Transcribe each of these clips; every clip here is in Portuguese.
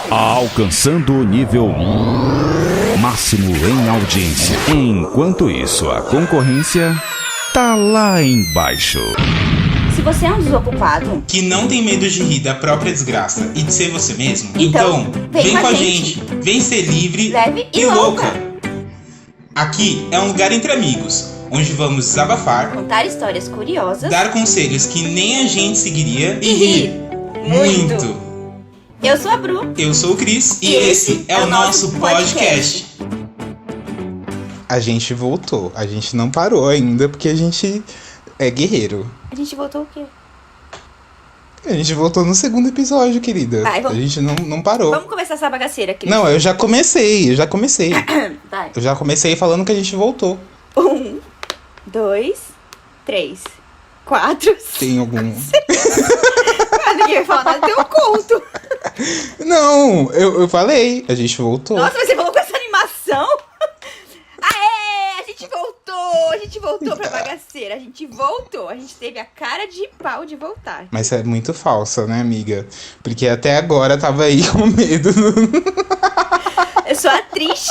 Alcançando o nível máximo em audiência. Enquanto isso, a concorrência tá lá embaixo. Se você é um desocupado que não tem medo de rir da própria desgraça e de ser você mesmo, Então, vem com a gente. Vem ser livre, leve e louca. louca. Aqui é um lugar entre amigos, onde vamos desabafar, Contar histórias curiosas, dar conselhos que nem a gente seguiria e rir muito. Eu sou a Bru. Eu sou o Cris e esse é o nosso podcast. A gente voltou, a gente não parou ainda porque a gente é guerreiro. A gente voltou o quê? A gente voltou no segundo episódio, querida. Vai, vamos. A gente não parou. Vamos começar essa bagaceira, Cris. Não, eu já comecei. Vai. Eu já comecei falando que a gente voltou. 1, 2, 3, 4. Tem algum... Ah, ninguém vai falar nada, eu conto. Não, eu falei. A gente voltou. Nossa, mas você falou com essa animação? Aê, a gente voltou pra bagaceira. A gente teve a cara de pau de voltar. Mas é muito falsa, né, amiga? Porque até agora tava aí com medo Eu sou atriz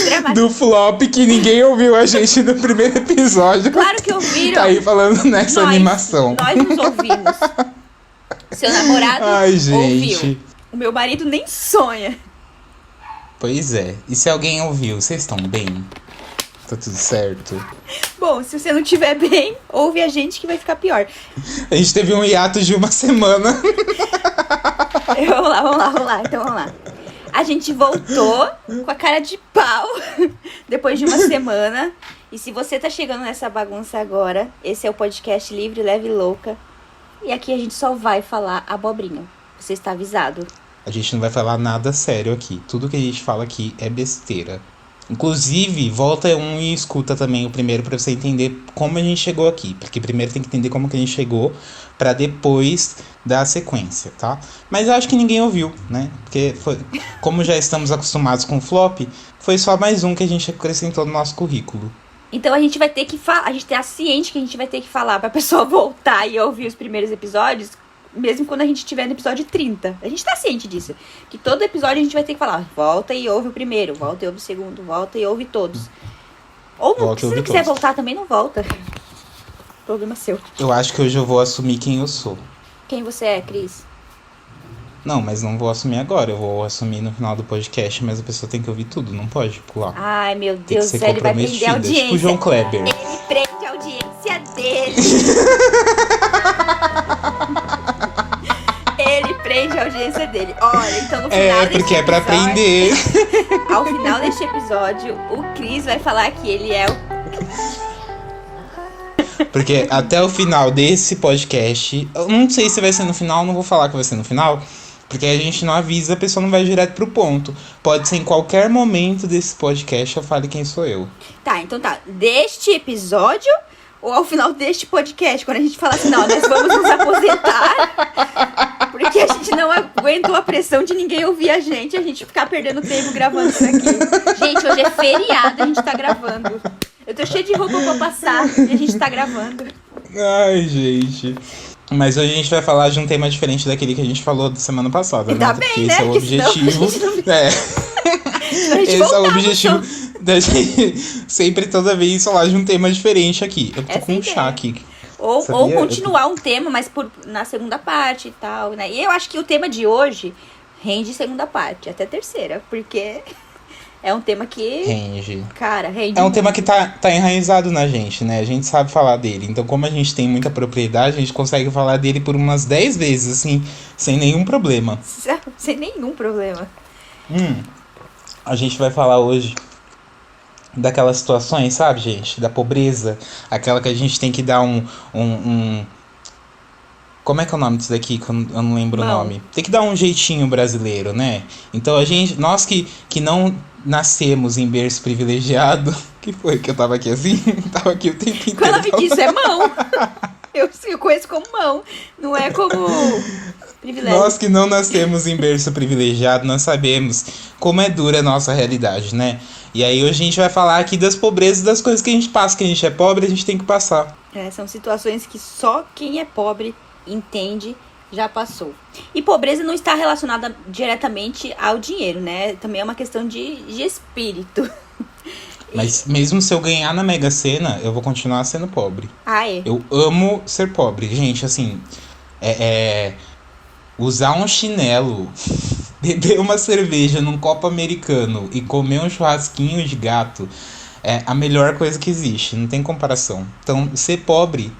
dramática. do flop que ninguém ouviu a gente no primeiro episódio. Claro que ouviram. Tá aí falando nessa animação. Nós nos ouvimos. Seu namorado Ai, gente. ouviu. O meu marido nem sonha. Pois é. E se alguém ouviu, vocês estão bem? Tá tudo certo? Bom, se você não estiver bem, ouve a gente que vai ficar pior. A gente teve um hiato de uma semana. Vamos lá. Então vamos lá. A gente voltou com a cara de pau depois de uma semana. E se você tá chegando nessa bagunça agora, esse é o podcast Livre, Leve e Louca. E aqui a gente só vai falar abobrinha. Você está avisado. A gente não vai falar nada sério aqui. Tudo que a gente fala aqui é besteira. Inclusive, volta um e escuta também o primeiro pra você entender como a gente chegou aqui. Porque primeiro tem que entender como que a gente chegou pra depois dar a sequência, tá? Mas eu acho que ninguém ouviu, né? Porque como já estamos acostumados com o flop, foi só mais um que a gente acrescentou no nosso currículo. Então a gente vai ter que falar, a gente tá ciente que a gente vai ter que falar pra pessoa voltar e ouvir os primeiros episódios, mesmo quando a gente estiver no episódio 30. A gente tá ciente disso. Que todo episódio a gente vai ter que falar, volta e ouve o primeiro, volta e ouve o segundo, volta e ouve todos. Ou não, se não quiser voltar também, não volta. Problema seu. Eu acho que hoje eu vou assumir quem eu sou. Quem você é, Cris? Não, mas não vou assumir agora. Eu vou assumir no final do podcast, mas a pessoa tem que ouvir tudo, não pode pular. Ai, meu Tem que Deus, ser ele vai prender a audiência. tipo o João Kleber. Ele prende a audiência dele. Ele prende a audiência dele. Olha, então no final É, porque é pra aprender. Ao final deste episódio, o Cris vai falar que ele é o... Porque até o final desse podcast, eu não sei se vai ser no final, não vou falar que vai ser no final, porque a gente não avisa, a pessoa não vai direto pro ponto. Pode ser em qualquer momento desse podcast eu fale quem sou eu. Tá, então tá. Deste episódio ou ao final deste podcast, quando a gente fala assim, não, nós vamos nos aposentar, porque a gente não aguentou a pressão de ninguém ouvir a gente ficar perdendo tempo gravando isso aqui. Gente, hoje é feriado, a gente tá gravando. Eu tô cheia de roupa pra passar e a gente tá gravando. Ai, gente. Mas hoje a gente vai falar de um tema diferente daquele que a gente falou da semana passada, Ainda né? bem, Porque né? esse é o Porque senão a objetivo. gente não- É. A gente Esse é o voltava objetivo só. da gente sempre, toda vez, falar de um tema diferente aqui. Eu tô Essa com um ideia. chá aqui. Ou Sabia? continuar um tema, mas na segunda parte e tal, né? E eu acho que o tema de hoje rende segunda parte, até terceira, porque é um tema que, Rende. cara, rende É um muito. tema que tá enraizado na gente, né? A gente sabe falar dele. Então, como a gente tem muita propriedade, a gente consegue falar dele por umas 10 vezes, assim, sem nenhum problema. Sem nenhum problema. A gente vai falar hoje daquelas situações, sabe, gente? Da pobreza. Aquela que a gente tem que dar Como é que é o nome disso daqui? Que eu não lembro o Mão. nome. Tem que dar um jeitinho brasileiro, né? Então nós que não nascemos em berço privilegiado. Que foi que eu tava aqui assim? Tava aqui o tempo inteiro. Quando eu me disse é mão. Eu conheço como mão, não é como privilégio. Nós que não nascemos em berço privilegiado, nós sabemos como é dura a nossa realidade, né? E aí hoje a gente vai falar aqui das pobrezas, das coisas que a gente passa, que a gente é pobre, a gente tem que passar. São situações que só quem é pobre entende Já passou. E pobreza não está relacionada diretamente ao dinheiro, né? Também é uma questão de espírito. Mas mesmo se eu ganhar na Mega Sena, eu vou continuar sendo pobre. Ah, é? Eu amo ser pobre. Gente, assim, usar um chinelo, beber uma cerveja num copo americano e comer um churrasquinho de gato é a melhor coisa que existe. Não tem comparação. Então, ser pobre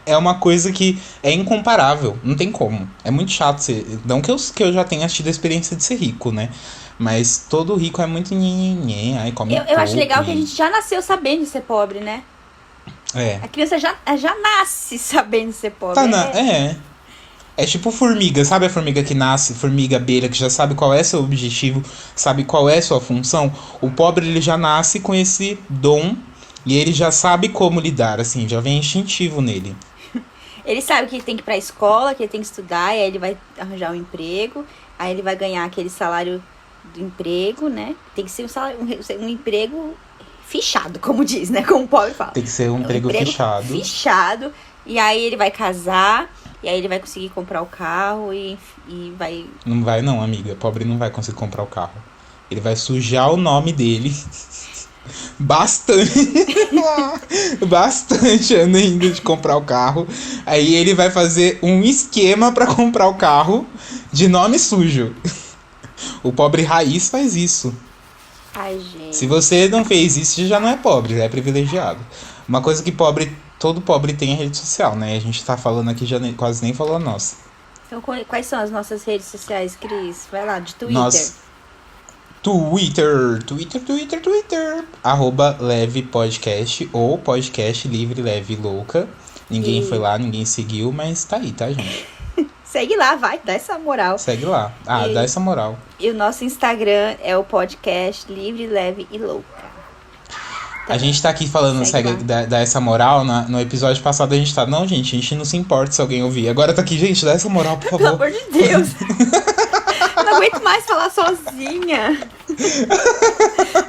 é uma coisa que é incomparável. Não tem como. É muito chato ser... Não que eu já tenha tido a experiência de ser rico, né? Mas todo rico é muito nhenhenhen, aí come Eu acho legal que a gente já nasceu sabendo ser pobre, né? A criança já nasce sabendo ser pobre. É tipo formiga, sabe a formiga que nasce, formiga abelha, que já sabe qual é seu objetivo, sabe qual é sua função? O pobre, ele já nasce com esse dom e ele já sabe como lidar, assim, já vem instintivo nele. Ele sabe que ele tem que ir pra escola, que ele tem que estudar, e aí ele vai arranjar um emprego, aí ele vai ganhar aquele salário do emprego, né? Tem que ser um emprego fichado, como diz, né? Como o pobre fala. Tem que ser um emprego fichado. Fichado. E aí ele vai casar, e aí ele vai conseguir comprar o carro e vai... Não vai não, amiga. Pobre não vai conseguir comprar o carro. Ele vai sujar o nome dele. Bastante ainda de comprar o carro. Aí ele vai fazer um esquema pra comprar o carro de nome sujo. O pobre raiz faz isso. Ai, gente. Se você não fez isso, você já não é pobre, já é privilegiado. Uma coisa que todo pobre tem é rede social, né? A gente tá falando aqui, já quase nem falou a nossa. Então, quais são as nossas redes sociais, Cris? Vai lá, de Twitter. Twitter. @levepodcast ou podcast livre, leve, louca. Ninguém foi lá, ninguém seguiu, mas tá aí, tá, gente? Segue lá, vai, dá essa moral. Segue lá. Dá essa moral. E o nosso Instagram é o podcast Livre, Leve e Louca. A gente tá aqui falando, dá essa moral. No episódio passado a gente tá... Não, gente, a gente não se importa se alguém ouvir. Agora tá aqui, gente, dá essa moral, por favor. Pelo amor de Deus. Eu não aguento mais falar sozinha.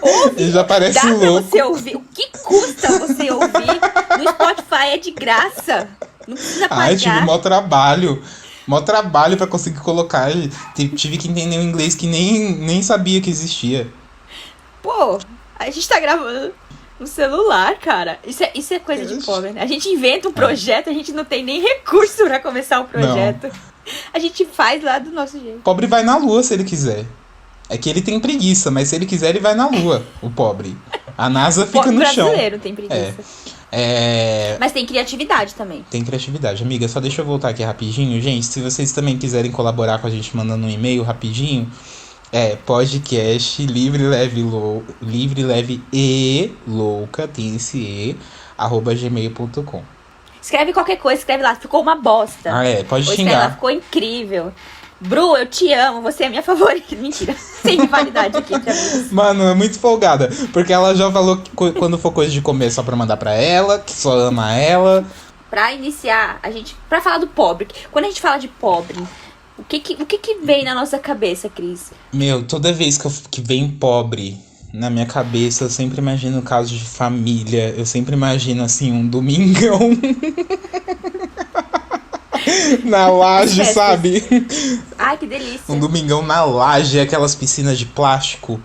Ouve, já parece dá louco. Pra você ouvir. O que custa você ouvir? No Spotify é de graça. Não precisa pagar. Ai, tive mó trabalho pra conseguir colocar. Tive que entender um inglês que nem sabia que existia. Pô, a gente tá gravando no celular, cara. Isso é coisa de pobre, né? A gente inventa um projeto, a gente não tem nem recurso pra começar o projeto. Não. A gente faz lá do nosso jeito. Pobre vai na lua se ele quiser. É que ele tem preguiça, mas se ele quiser, ele vai na lua, o pobre. A NASA fica no chão. O brasileiro tem preguiça. Mas tem criatividade também. Tem criatividade. Amiga, só deixa eu voltar aqui rapidinho. Gente, se vocês também quiserem colaborar com a gente mandando um e-mail rapidinho, podcast livre, leve e louca, tem esse e, @gmail.com. Escreve qualquer coisa, escreve lá, ficou uma bosta. Pode ou xingar. Lá, ficou incrível. Bru, eu te amo, você é minha favorita. Mentira, sem rivalidade aqui pra mim. Mano, é muito folgada. Porque ela já falou que quando for coisa de comer é só pra mandar pra ela, que só ama ela. Pra iniciar, pra falar do pobre. Quando a gente fala de pobre, o que vem na nossa cabeça, Cris? Meu, toda vez que vem pobre na minha cabeça, eu sempre imagino casos de família. Eu sempre imagino, assim, um domingão na laje, sabe? Ai, que delícia. Um domingão na laje, aquelas piscinas de plástico,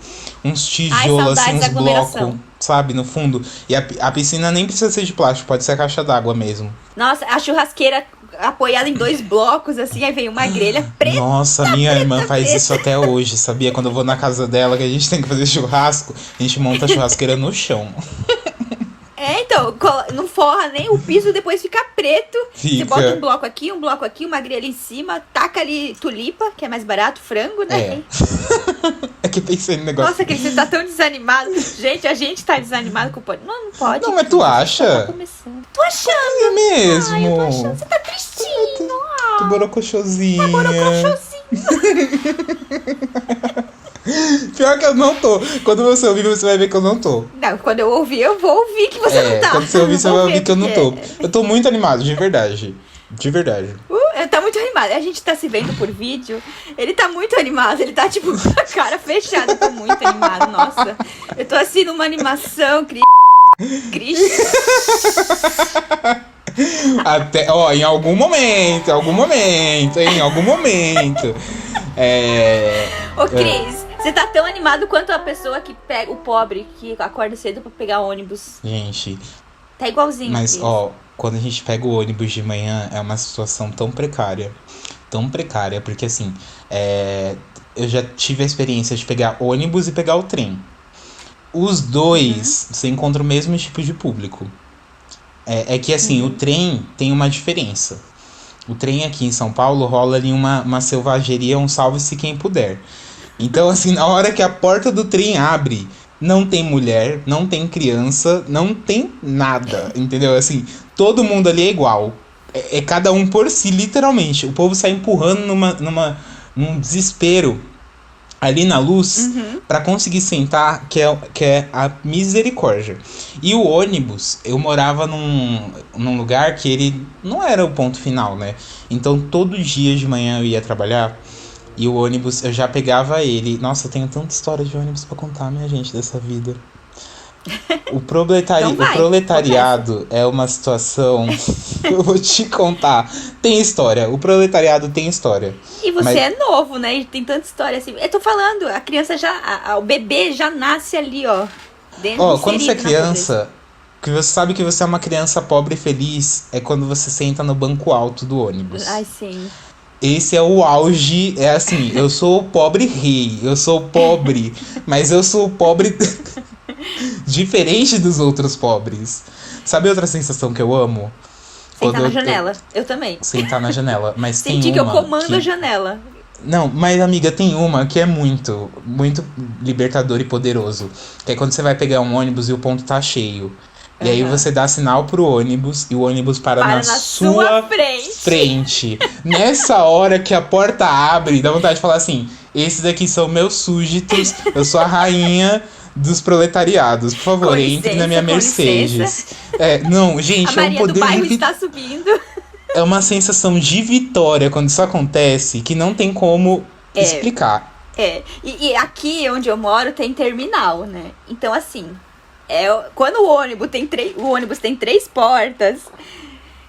uns tijolos, assim, uns blocos, sabe, no fundo. E a piscina nem precisa ser de plástico, pode ser a caixa d'água mesmo. Nossa, a churrasqueira apoiada em 2 blocos, assim, aí vem uma grelha preta. Nossa, minha irmã faz isso até hoje, sabia? Quando eu vou na casa dela, que a gente tem que fazer churrasco, a gente monta a churrasqueira no chão. Então, não forra nem o piso, depois fica preto. Fica. Você bota um bloco aqui, uma grelha em cima, taca ali tulipa, que é mais barato, frango, né? É que pensei no negócio. Nossa, que você tá tão desanimado. Gente, a gente tá desanimado com o pode. Não pode. Não, mas tu acha? Tá começando. Tô achando. É mesmo. Ai, eu tô achando. Você tá tristinho. Que borocochosinha. Tá borocochosinho. Pior que eu não tô. Quando você ouvir, você vai ver que eu não tô. Não, quando eu ouvir, eu vou ouvir que você não tá. Quando você ouvir, você vai ouvir que eu não tô. Eu tô muito animado, de verdade. De verdade. Tá muito animado. A gente tá se vendo por vídeo. Ele tá muito animado. Ele tá, tipo, com a cara fechada. Eu tô muito animado. Nossa. Eu tô assim numa animação. Até, ó, em algum momento. Ô, Cris, você tá tão animado quanto a pessoa que pega, o pobre, que acorda cedo pra pegar ônibus. Gente, Tá igualzinho, mas Cris. ó, quando a gente pega o ônibus de manhã, é uma situação tão precária. Tão precária, porque assim, eu já tive a experiência de pegar ônibus e pegar o trem. Os dois, você encontra o mesmo tipo de público. É que assim, o trem tem uma diferença. O trem aqui em São Paulo rola ali uma selvageria, um salve-se quem puder. Então, assim, na hora que a porta do trem abre, não tem mulher, não tem criança, não tem nada, entendeu? Assim, todo mundo ali é igual. É cada um por si, literalmente. O povo sai empurrando num desespero ali na luz pra conseguir sentar, que é a misericórdia. E o ônibus, eu morava num lugar que ele não era o ponto final, né? Então todo dia de manhã eu ia trabalhar e o ônibus, eu já pegava ele. Nossa, eu tenho tanta história de ônibus pra contar, minha gente, dessa vida. O proletariado é uma situação. Eu vou te contar. Tem história. O proletariado tem história. E você é novo, né? E tem tanta história assim. Eu tô falando, a criança o bebê já nasce ali, ó. Ó, quando você é criança, que você sabe que você é uma criança pobre e feliz, é quando você senta no banco alto do ônibus. Ai, sim. Esse é o auge, é assim, eu sou o pobre rei, eu sou pobre, mas eu sou pobre diferente dos outros pobres. Sabe outra sensação que eu amo? Sentar na janela, eu também. Sentar na janela, mas tem Senti que eu uma comando a janela. Não, mas amiga, tem uma que é muito, muito libertador e poderoso. Que é quando você vai pegar um ônibus e o ponto tá cheio. E aí você dá sinal pro ônibus e o ônibus para na sua frente. Nessa hora que a porta abre, dá vontade de falar assim: esses aqui são meus súditos, eu sou a rainha dos proletariados. Por favor, Com licença, entre na minha com Mercedes. Não, gente, A Maria é um do poder bairro de está subindo. É uma sensação de vitória quando isso acontece que não tem como explicar. E aqui onde eu moro tem terminal, né? Então, assim, quando o ônibus tem 3 portas,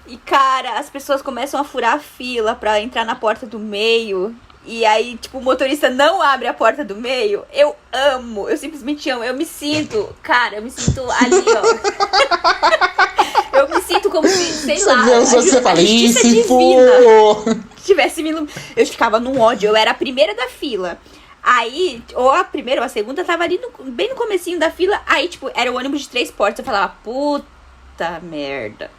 e, cara, as pessoas começam a furar a fila pra entrar na porta do meio, e aí, tipo, o motorista não abre a porta do meio, eu simplesmente amo, eu me sinto ali, ó. Eu me sinto como se, sei lá, você fala, justiça se divina for. tivesse me... Eu ficava num ódio, eu era a primeira da fila. Aí, ou a primeira ou a segunda, tava ali bem no comecinho da fila. Aí, tipo, era o ônibus de 3 portas. Eu falava, puta merda.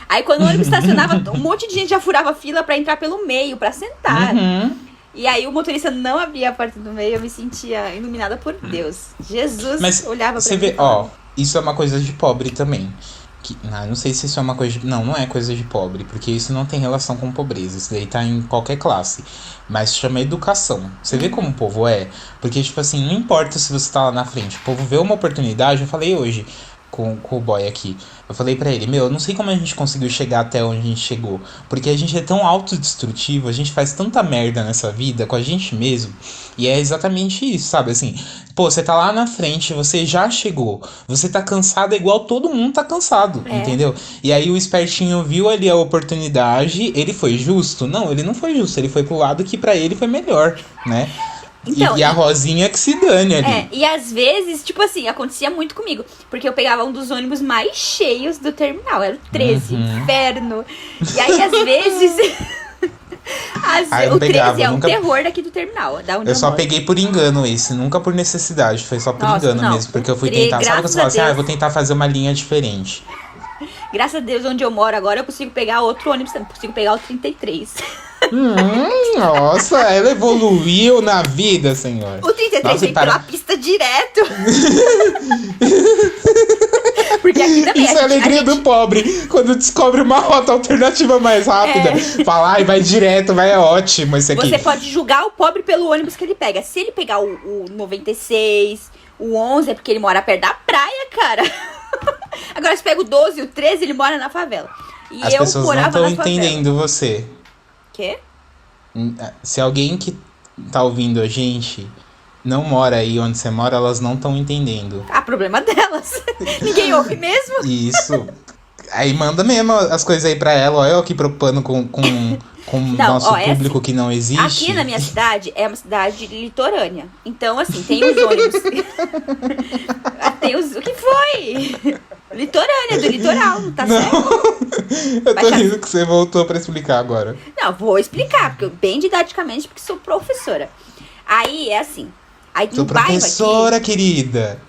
Aí, quando o ônibus estacionava, um monte de gente já furava a fila pra entrar pelo meio, pra sentar. E aí, o motorista não abria a porta do meio. Eu me sentia iluminada por Deus. Jesus. Mas olhava pra você mim. vê, ó, isso é uma coisa de pobre também. Não sei se isso é uma coisa não é coisa de pobre, porque isso não tem relação com pobreza. Isso daí tá em qualquer classe. Mas chama educação. Você vê como o povo é? Porque, tipo assim, não importa se você tá lá na frente. O povo vê uma oportunidade. Eu falei hoje com o boy aqui. Eu falei pra ele, eu não sei como a gente conseguiu chegar até onde a gente chegou. Porque a gente é tão autodestrutivo, a gente faz tanta merda nessa vida com a gente mesmo. E é exatamente isso, sabe? Assim, pô, você tá lá na frente, você já chegou. Você tá cansado igual todo mundo tá cansado, entendeu? E aí o espertinho viu ali a oportunidade, ele foi justo? Não, ele não foi justo. Ele foi pro lado que pra ele foi melhor, né? Então, e a Rosinha que se dane ali. E às vezes, tipo assim, acontecia muito comigo. Porque eu pegava um dos ônibus mais cheios do terminal. Era o 13, inferno. E aí, às vezes... o 13 é um terror daqui do terminal. Da onde eu só peguei por engano esse, nunca por necessidade. Foi só por engano mesmo. Porque eu fui tentar... Sabe quando você fala assim, eu vou tentar fazer uma linha diferente. Graças a Deus, onde eu moro agora, eu consigo pegar outro ônibus. Eu consigo pegar o 33. Nossa, ela evoluiu na vida, senhor. O 33 vem pela pista direto. Porque aqui também isso é a alegria do pobre. Quando descobre uma rota alternativa mais rápida. Fala, vai direto, é ótimo esse aqui. Você pode julgar o pobre pelo ônibus que ele pega. Se ele pegar o 96, o 11, é porque ele mora perto da praia, cara. Agora, se pega o 12 e o 13, ele mora na favela. E as pessoas não estão entendendo você. Quê? Se alguém que tá ouvindo a gente não mora aí onde você mora, elas não estão entendendo. Problema delas. Ninguém ouve mesmo. Isso. Aí manda mesmo as coisas aí pra ela, ó. Eu aqui preocupando com o nosso público que não existe. Aqui na minha cidade é uma cidade litorânea. Então, assim, tem os ônibus. O que foi? Litorânea, do litoral, tá certo? Eu tô rindo que você voltou pra explicar agora. Não, vou explicar, porque bem didaticamente, porque sou professora. Aí é assim. Aí Sou professora, querida.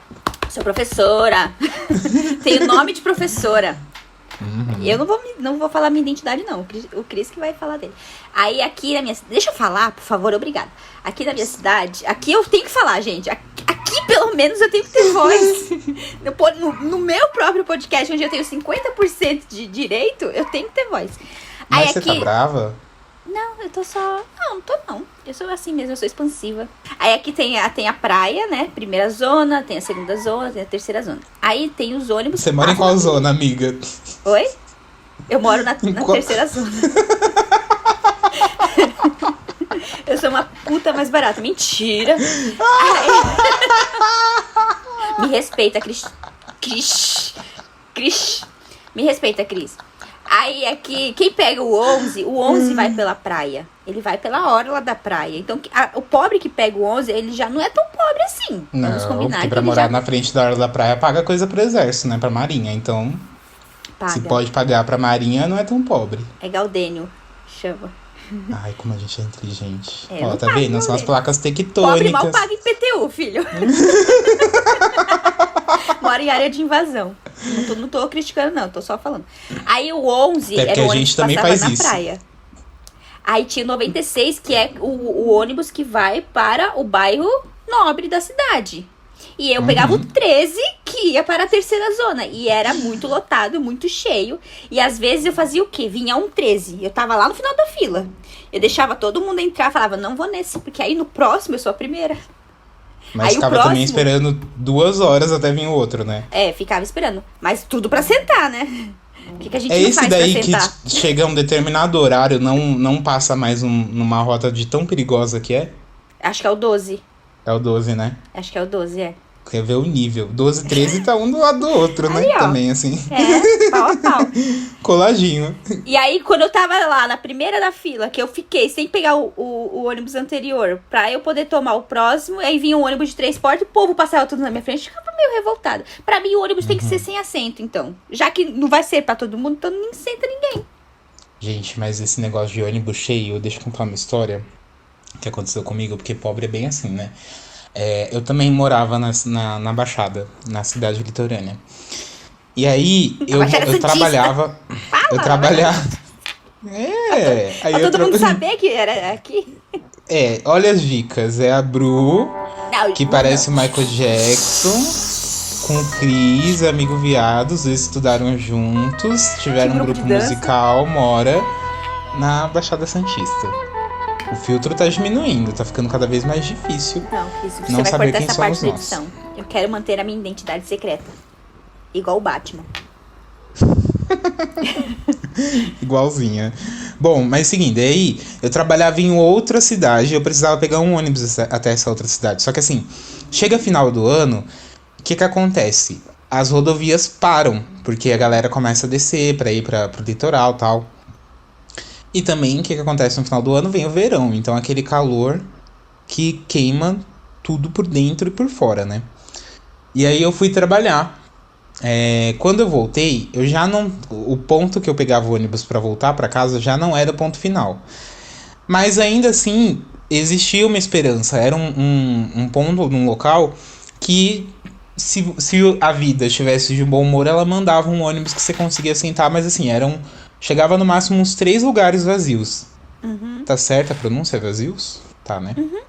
Sou professora. Tenho nome de professora. Uhum. Eu não vou falar minha identidade, não. O Cris que vai falar dele. Aí aqui na minha... Deixa eu falar, por favor, obrigada. Aqui na minha cidade... Aqui eu tenho que falar, gente. Aqui, pelo menos, eu tenho que ter voz. No meu próprio podcast, onde eu tenho 50% de direito, eu tenho que ter voz. Mas aí, você aqui... tá brava? Não, eu tô só... Não tô não. Eu sou assim mesmo, eu sou expansiva. Aí aqui tem a praia, né? Primeira zona, tem a segunda zona, tem a terceira zona. Aí tem os ônibus... Você mora em qual zona, amiga? Oi? Eu moro na terceira zona. Eu sou uma puta mais barata. Mentira. Me respeita, Cris. Me respeita, Cris. Aí aqui, quem pega o 11 vai pela praia. Ele vai pela orla da praia. Então, o pobre que pega o 11, ele já não é tão pobre assim. Vamos combinar. Porque pra morar na frente da orla da praia, paga coisa pro exército, né? Pra marinha. Então, se pode pagar pra marinha, não é tão pobre. É Gaudênio, chama. Ai, como a gente é inteligente. É, ó, tá vendo? São as placas tectônicas. Pobre mal paga em PTU, filho. Mora em área de invasão. Não tô criticando, não. Tô só falando. Aí o 11 era o ônibus que passava na praia. Aí tinha o 96, que é o ônibus que vai para o bairro nobre da cidade. E eu pegava o 13, que ia para a terceira zona. E era muito lotado, muito cheio. E às vezes eu fazia o quê? Vinha um 13. Eu tava lá no final da fila. Eu deixava todo mundo entrar, falava, não vou nesse, porque aí no próximo eu sou a primeira. Mas ficava também esperando 2 horas até vir o outro, né? É, ficava esperando. Mas tudo pra sentar, né? O que a gente não faz pra sentar? É esse daí que chega a um determinado horário, não passa mais numa rota de tão perigosa que é? Acho que é o 12. É o 12, né? Acho que é o 12, é. Quer ver o nível. 12 e 13 tá um do lado do outro, né? Aí, ó. Também, assim. É, pau a pau. Coladinho. E aí, quando eu tava lá na primeira da fila, que eu fiquei sem pegar o ônibus anterior, pra eu poder tomar o próximo, aí vinha um ônibus de 3 portas, o povo passava tudo na minha frente, ficava meio revoltada. Pra mim, o ônibus tem que ser sem assento, então. Já que não vai ser pra todo mundo, então nem senta ninguém. Gente, mas esse negócio de ônibus cheio, deixa eu contar uma história que aconteceu comigo, porque pobre é bem assim, né? Eu também morava na Baixada, na cidade litorânea. E aí, eu trabalhava... Eu trabalhava... Aí pra todo mundo saber que era aqui. Olha as dicas. É a Bru, que parece o Michael Jackson, com o Cris, amigo viados. Eles estudaram juntos, tiveram um grupo musical, mora na Baixada Santista. O filtro tá diminuindo, tá ficando cada vez mais difícil. Não, isso você vai cortar essa parte da edição. Eu quero manter a minha identidade secreta. Igual o Batman. Igualzinha. Bom, mas seguindo, aí eu trabalhava em outra cidade, eu precisava pegar um ônibus até essa outra cidade. Só que assim, chega final do ano, o que acontece? As rodovias param, porque a galera começa a descer pra ir pro litoral e tal. E também, o que acontece no final do ano? Vem o verão, então aquele calor que queima tudo por dentro e por fora, né? E aí eu fui trabalhar. Quando eu voltei, eu já não... O ponto que eu pegava o ônibus pra voltar pra casa já não era o ponto final. Mas ainda assim, existia uma esperança. Era um ponto, num local que... Se a vida estivesse de bom humor, ela mandava um ônibus que você conseguia sentar, mas assim, chegava no máximo uns 3 lugares vazios. Uhum. Tá certa a pronúncia? Vazios? Tá, né? Uhum.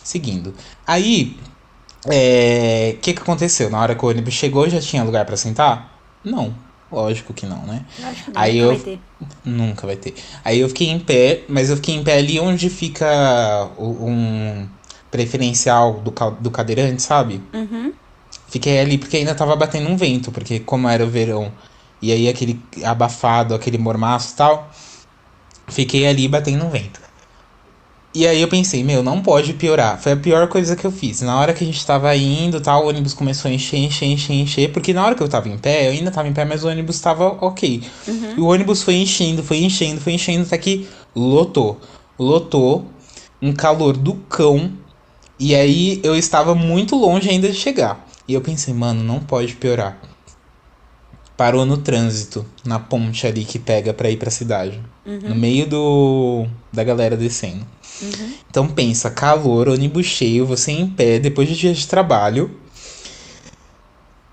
Seguindo. Aí, o que aconteceu? Na hora que o ônibus chegou, já tinha lugar pra sentar? Não. Lógico que não, né? Lógico que não, nunca vai ter. Nunca vai ter. Aí eu fiquei em pé, mas eu fiquei em pé ali onde fica um preferencial do cadeirante, sabe? Uhum. Fiquei ali porque ainda tava batendo um vento, porque como era o verão, e aí aquele abafado, aquele mormaço e tal, fiquei ali batendo um vento. E aí eu pensei, meu, não pode piorar. Foi a pior coisa que eu fiz. Na hora que a gente tava indo, tal, o ônibus começou a encher. Porque na hora que eu tava em pé, eu ainda tava em pé, mas o ônibus tava ok. E o ônibus foi enchendo, até que lotou. Lotou, um calor do cão. E aí eu estava muito longe ainda de chegar. E eu pensei, mano, não pode piorar. Parou no trânsito, na ponte ali que pega pra ir pra cidade. No meio da galera descendo. Então pensa, calor, ônibus cheio, você em pé, depois de dias de trabalho.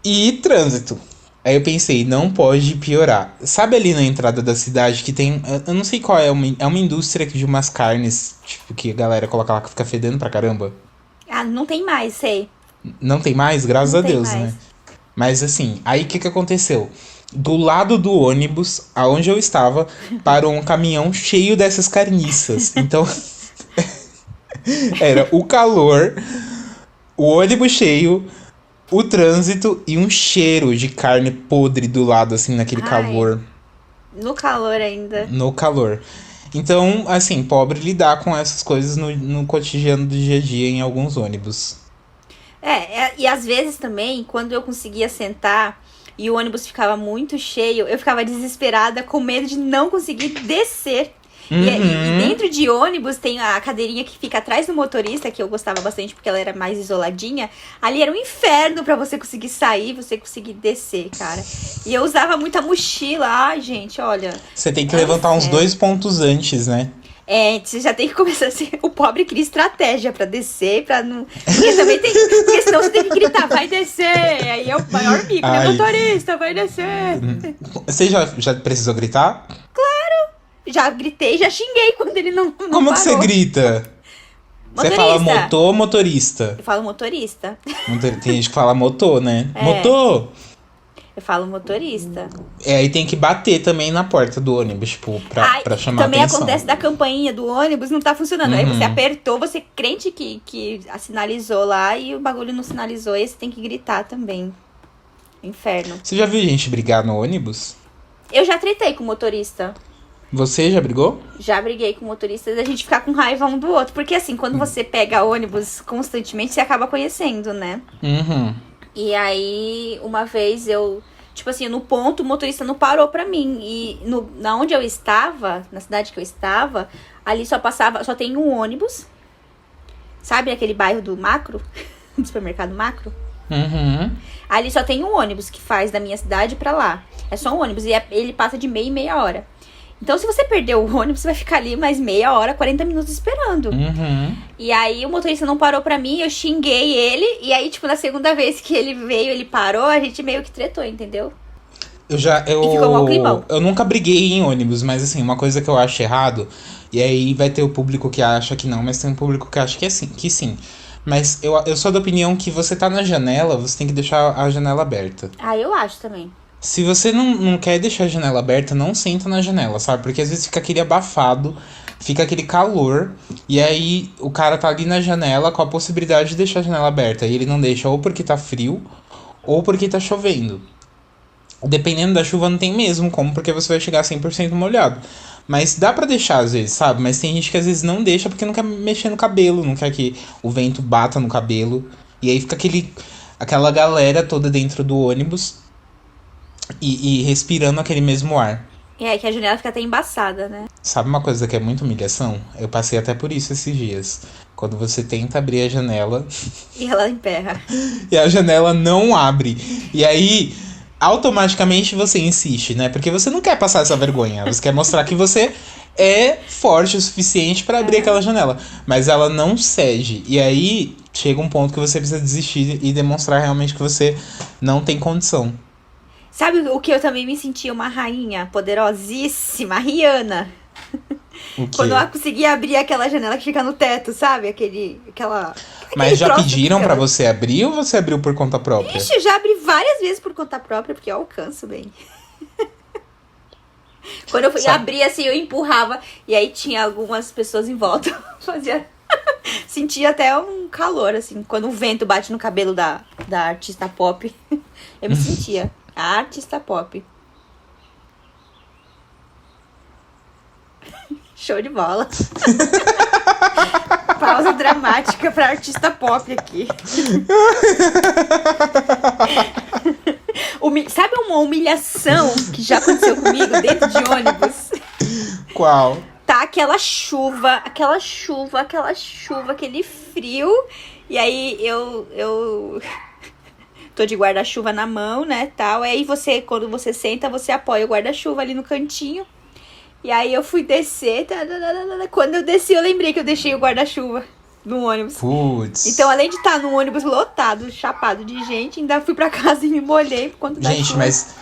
E trânsito. Aí eu pensei, não pode piorar. Sabe ali na entrada da cidade que tem... Eu não sei qual é uma indústria de umas carnes, tipo, que a galera coloca lá que fica fedendo pra caramba. Ah, não tem mais, sei. Não tem mais? Graças Não a tem Deus, mais. né? Mas assim, aí o que aconteceu? Do lado do ônibus, aonde eu estava, parou um caminhão cheio dessas carniças. Então, era o calor, o ônibus cheio, o trânsito e um cheiro de carne podre do lado, assim, naquele Ai. calor. No calor ainda. No calor. Então, assim, pobre lidar com essas coisas no cotidiano do dia a dia em alguns ônibus. E às vezes também, quando eu conseguia sentar e o ônibus ficava muito cheio, eu ficava desesperada com medo de não conseguir descer. E dentro de ônibus tem a cadeirinha que fica atrás do motorista, que eu gostava bastante porque ela era mais isoladinha. Ali era um inferno pra você conseguir sair, você conseguir descer, cara. E eu usava muita mochila. Ai, gente, olha. Você tem que levantar uns 2 pontos antes, né? Você já tem que começar assim. O pobre cria estratégia pra descer, pra não. Porque também tem. Porque senão você tem que gritar, vai descer. Aí é o maior mico, né? Motorista, vai descer. Você já precisou gritar? Já gritei, já xinguei quando ele não Como parou. que você grita? Você fala motor ou motorista? Eu falo motorista. Tem gente que fala motor, né? É. Motor! Eu falo motorista. Aí tem que bater também na porta do ônibus, tipo, pra chamar também atenção. acontece da campainha do ônibus, não tá funcionando. Aí você apertou, você crente que sinalizou lá e o bagulho não sinalizou, aí você tem que gritar também. Inferno. Você já viu gente brigar no ônibus? Eu já tretei com o motorista. Você já brigou? Já briguei com motoristas, a gente ficar com raiva um do outro. Porque assim, quando você pega ônibus constantemente, você acaba conhecendo, né? E aí, uma vez eu... Tipo assim, no ponto, o motorista não parou pra mim. E na onde eu estava, na cidade que eu estava, ali só tem um ônibus. Sabe aquele bairro do Macro? Do supermercado Macro? Ali só tem um ônibus que faz da minha cidade pra lá. É só um ônibus e ele passa de meia em meia hora. Então, se você perder o ônibus, você vai ficar ali mais meia hora, 40 minutos esperando. E aí, o motorista não parou pra mim, eu xinguei ele. E aí, tipo, na segunda vez que ele veio, ele parou, a gente meio que tretou, entendeu? E ficou um climão. Eu nunca briguei em ônibus, mas assim, uma coisa que eu acho errado... E aí vai ter o público que acha que não, mas tem um público que acha que sim. Mas eu sou da opinião que você tá na janela, você tem que deixar a janela aberta. Ah, eu acho também. Se você não quer deixar a janela aberta, não senta na janela, sabe? Porque às vezes fica aquele abafado, fica aquele calor, e aí o cara tá ali na janela com a possibilidade de deixar a janela aberta. E ele não deixa ou porque tá frio, ou porque tá chovendo. Dependendo da chuva não tem mesmo como, porque você vai chegar 100% molhado. Mas dá pra deixar às vezes, sabe? Mas tem gente que às vezes não deixa porque não quer mexer no cabelo, não quer que o vento bata no cabelo. E aí fica aquela galera toda dentro do ônibus e respirando aquele mesmo ar. Que a janela fica até embaçada, né? Sabe uma coisa que é muito humilhação? Eu passei até por isso esses dias. Quando você tenta abrir a janela... E ela emperra. E a janela não abre. E aí... automaticamente você insiste, né? Porque você não quer passar essa vergonha. Você quer mostrar que você é forte o suficiente pra abrir aquela janela. Mas ela não cede. E aí chega um ponto que você precisa desistir e demonstrar realmente que você não tem condição. Sabe o que eu também me sentia uma rainha poderosíssima, Rihanna? O quê? Quando ela conseguia abrir aquela janela que fica no teto, sabe? Mas já pediram pra você abrir ou você abriu por conta própria? Ixi, eu já abri várias vezes por conta própria, porque eu alcanço bem. Quando eu fui abrir, assim, eu empurrava. E aí tinha algumas pessoas em volta. Sentia até um calor, assim. Quando o vento bate no cabelo da artista pop. Eu me sentia a artista pop. Show de bola. Pausa dramática pra artista pop aqui. Sabe uma humilhação que já aconteceu comigo dentro de ônibus? Qual? Tá aquela chuva, aquele frio. E aí eu tô de guarda-chuva na mão, né, tal. Aí quando você senta, você apoia o guarda-chuva ali no cantinho. E aí eu fui descer. Quando eu desci, eu lembrei que eu deixei o guarda-chuva no ônibus. Putz. Então, além de estar num ônibus lotado, chapado de gente, ainda fui pra casa e me molhei por conta da Gente, chuva. mas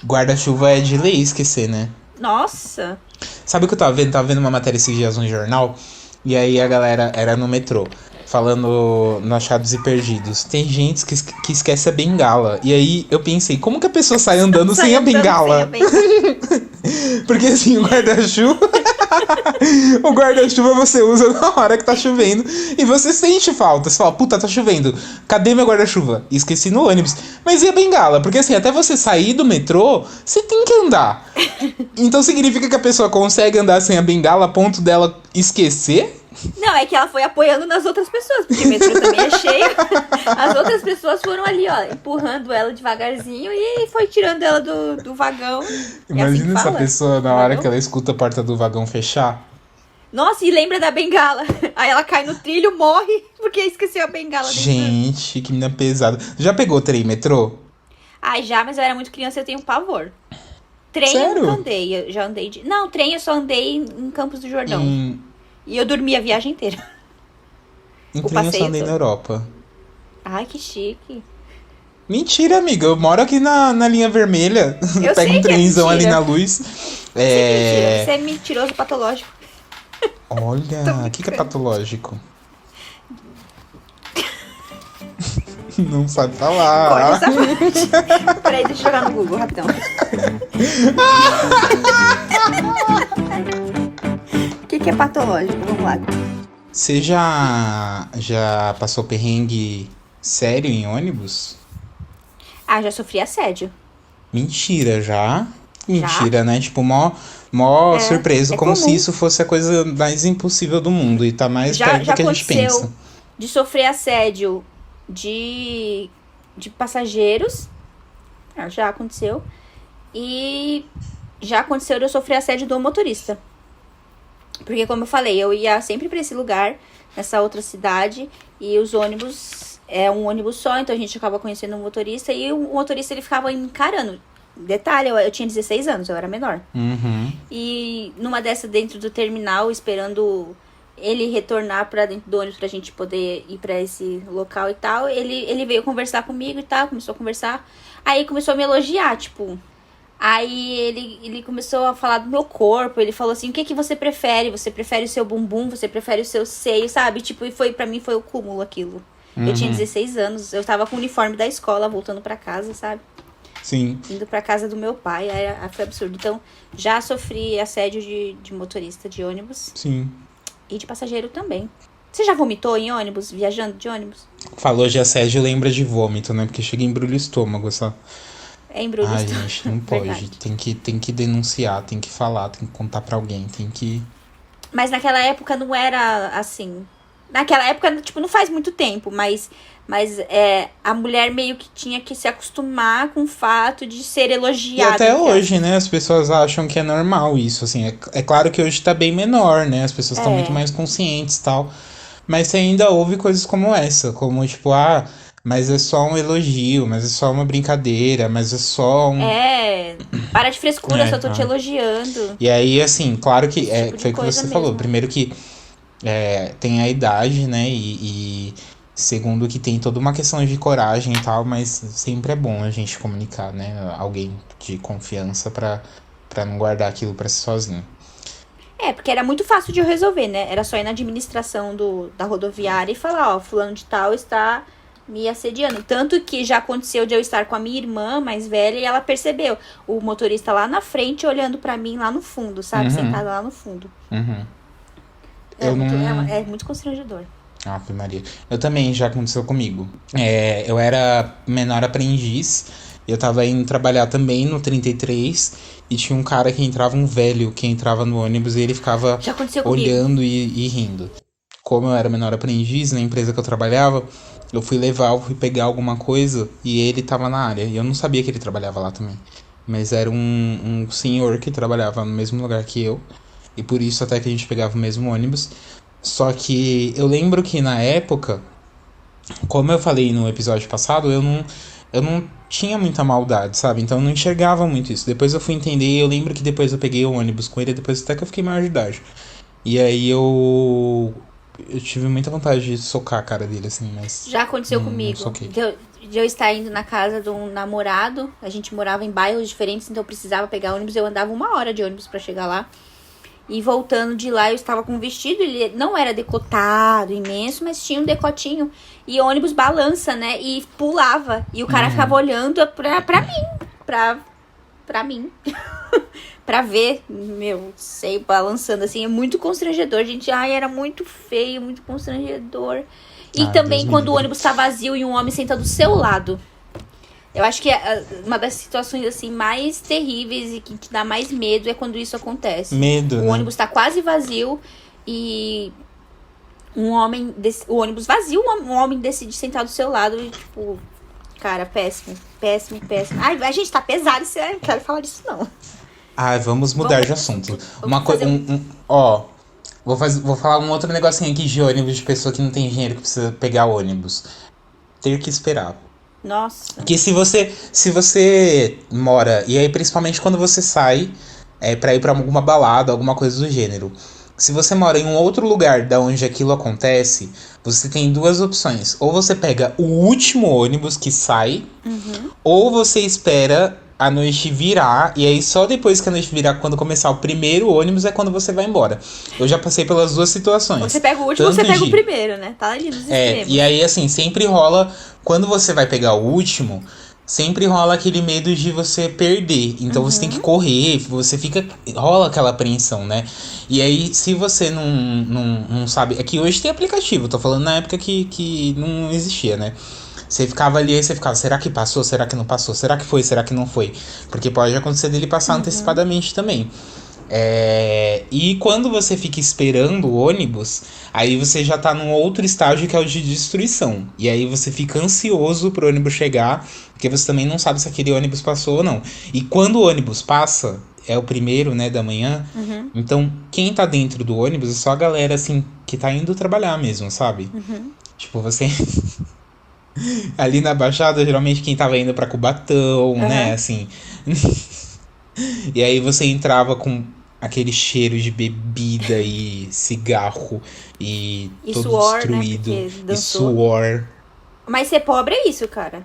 guarda-chuva é de lei esquecer, né? Nossa! Sabe o que eu tava vendo? Tava vendo uma matéria esses dias no jornal. E aí a galera era no metrô, falando no Achados e Perdidos. Tem gente que esquece a bengala. E aí eu pensei, como que a pessoa sai andando sem a bengala? Porque assim, o guarda-chuva... o guarda-chuva você usa na hora que tá chovendo. E você sente falta. Você fala, puta, tá chovendo. Cadê meu guarda-chuva? Esqueci no ônibus. Mas e a bengala? Porque assim, até você sair do metrô, você tem que andar. Então significa que a pessoa consegue andar sem a bengala a ponto dela esquecer? Não, é que ela foi apoiando nas outras pessoas, porque o metrô também é cheio. As outras pessoas foram ali, ó, empurrando ela devagarzinho e foi tirando ela do vagão. Imagina assim essa pessoa na hora vagão? que ela escuta a porta do vagão fechar. Nossa, e lembra da bengala. Aí ela cai no trilho, morre, porque esqueceu a bengala dentro. Gente, que menina pesada. Já pegou trem metrô? Ai, já, mas eu era muito criança, eu tenho pavor. Trem Sério? eu nunca andei, eu já andei de... Não, trem eu só andei em Campos do Jordão. E eu dormi a viagem inteira. Em O trem eu passeio só andei todo. na Europa. Ai, que chique. Mentira, amiga. Eu moro aqui na linha vermelha. Eu Pego sei um que é trenzão ali mentira. na luz. Você é mentiroso patológico. Olha, o que é patológico? Não sabe Corta falar. essa parte. Peraí, deixa eu jogar no Google, rapidão. O que é patológico? Vamos lá. Você já passou perrengue sério em ônibus? Ah, já sofri assédio. Mentira, já? Mentira, né? Tipo, mó surpreso. é Como comum. se isso fosse a coisa mais impossível do mundo. E tá mais Já perto do que a gente aconteceu pensa. de sofrer assédio de passageiros. Já aconteceu. E já aconteceu de eu sofrer assédio do motorista. Porque, como eu falei, eu ia sempre pra esse lugar, nessa outra cidade, e os ônibus, é um ônibus só, então a gente acaba conhecendo o motorista, e o motorista, ele ficava me encarando. Detalhe, eu tinha 16 anos, eu era menor. Uhum. E numa dessa, dentro do terminal, esperando ele retornar pra dentro do ônibus pra gente poder ir pra esse local e tal, ele veio conversar comigo e tal, começou a conversar. Aí começou a me elogiar, tipo... Aí ele começou a falar do meu corpo, ele falou assim, o que você prefere? Você prefere o seu bumbum? Você prefere o seu seio, sabe? Tipo, e pra mim foi o cúmulo aquilo. Eu tinha 16 anos, eu tava com o uniforme da escola, voltando pra casa, sabe? Sim. Indo pra casa do meu pai, foi absurdo. Então, já sofri assédio de motorista de ônibus Sim. e de passageiro também. Você já vomitou em ônibus, viajando de ônibus? Falou de assédio, lembra de vômito, né? Porque chega e embrulha o estômago, só. É embrulho. Ai, gente, não pode. Verdade. Tem que denunciar, tem que falar, tem que contar pra alguém, tem que... Mas naquela época não era assim. Naquela época, tipo, não faz muito tempo, mas a mulher meio que tinha que se acostumar com o fato de ser E elogiada. até hoje, né, as pessoas acham que é normal isso, assim. É claro que hoje tá bem menor, né? As pessoas estão muito mais conscientes e tal. Mas você ainda ouve coisas como essa, como tipo, mas é só um elogio, mas é só uma brincadeira, mas é só um... Para de frescura, só tô te tá. elogiando. E aí, assim, claro que Tipo de foi o que coisa você falou. mesmo. Primeiro que tem a idade, né? E segundo que tem toda uma questão de coragem e tal, mas sempre é bom a gente comunicar, né? Alguém de confiança pra não guardar aquilo pra si sozinho. Porque era muito fácil de eu resolver, né? Era só ir na administração da rodoviária e falar, ó, fulano de tal está me assediando. Tanto que já aconteceu de eu estar com a minha irmã mais velha e ela percebeu. O motorista lá na frente olhando pra mim lá no fundo, sabe? Sentada lá no fundo. Uhum. É muito constrangedor. Ave Maria. Eu também, já aconteceu comigo. Eu era menor aprendiz, eu tava indo trabalhar também no 33 e tinha um cara que entrava, um velho, que entrava no ônibus e ele ficava Já aconteceu comigo. olhando e rindo. como eu era menor aprendiz na empresa que eu trabalhava, eu fui pegar alguma coisa e ele tava na área. E eu não sabia que ele trabalhava lá também. Mas era um senhor que trabalhava no mesmo lugar que eu. E por isso até que a gente pegava o mesmo ônibus. Só que eu lembro que na época, como eu falei no episódio passado, eu não tinha muita maldade, sabe? Então eu não enxergava muito isso. Depois eu fui entender e eu lembro que depois eu peguei o ônibus com ele, depois até que eu fiquei maior de idade. E aí eu tive muita vontade de socar a cara dele, assim, mas... Já aconteceu não comigo. soquei. De eu estar indo na casa de um namorado. A gente morava em bairros diferentes, então eu precisava pegar ônibus. Eu andava 1 hora de ônibus pra chegar lá. E voltando de lá, eu estava com um vestido. Ele não era decotado, imenso, mas tinha um decotinho. E o ônibus balança, né? E pulava. E o cara ficava olhando pra mim. Pra mim. Pra ver, meu, sei, balançando assim. É muito constrangedor, gente. Ai, era muito feio, muito constrangedor. E também Deus quando me o livre. ônibus tá vazio e um homem senta do seu lado. Eu acho que uma das situações assim mais terríveis e que te dá mais medo é quando isso acontece. Medo, O né? ônibus tá quase vazio e o ônibus vazio, um homem decide sentar do seu lado e tipo, cara, péssimo, péssimo, péssimo. Ai, a gente tá pesado, eu não quero falar disso não. Ai, vamos mudar Vamos- de assunto. vamos Uma coisa. fazer Ó, vou falar um outro negocinho aqui de ônibus de pessoa que não tem dinheiro que precisa pegar ônibus. Ter que esperar. Nossa. Porque se você mora, e aí principalmente quando você sai pra ir pra alguma balada, alguma coisa do gênero. Se você mora em um outro lugar da onde aquilo acontece, você tem 2 opções. Ou você pega o último ônibus que sai, ou você espera a noite virar, e aí só depois que a noite virar, quando começar o primeiro ônibus, é quando você vai embora. Eu já passei pelas 2 situações. Você pega o último ou Tanto você pega o de- primeiro, né? Tá ali nos extremos. E aí, assim, sempre rola. Quando você vai pegar o último, sempre rola aquele medo de você perder. Então você tem que correr, você fica. Rola aquela apreensão, né? E aí, se você não sabe. É que hoje tem aplicativo, tô falando na época que não existia, né? Você ficava ali e você ficava, será que passou? Será que não passou? Será que foi? Será que não foi? Porque pode acontecer dele passar antecipadamente também. E quando você fica esperando o ônibus, aí você já tá num outro estágio que é o de destruição. E aí você fica ansioso pro ônibus chegar, porque você também não sabe se aquele ônibus passou ou não. E quando o ônibus passa, é o primeiro, né, da manhã, então quem tá dentro do ônibus é só a galera, assim, que tá indo trabalhar mesmo, sabe? Tipo, você... Ali na Baixada, geralmente quem tava indo pra Cubatão, né, assim... E aí você entrava com aquele cheiro de bebida e cigarro e E todo suor, né, destruído. porque E dançou. suor. Mas ser pobre é isso, cara.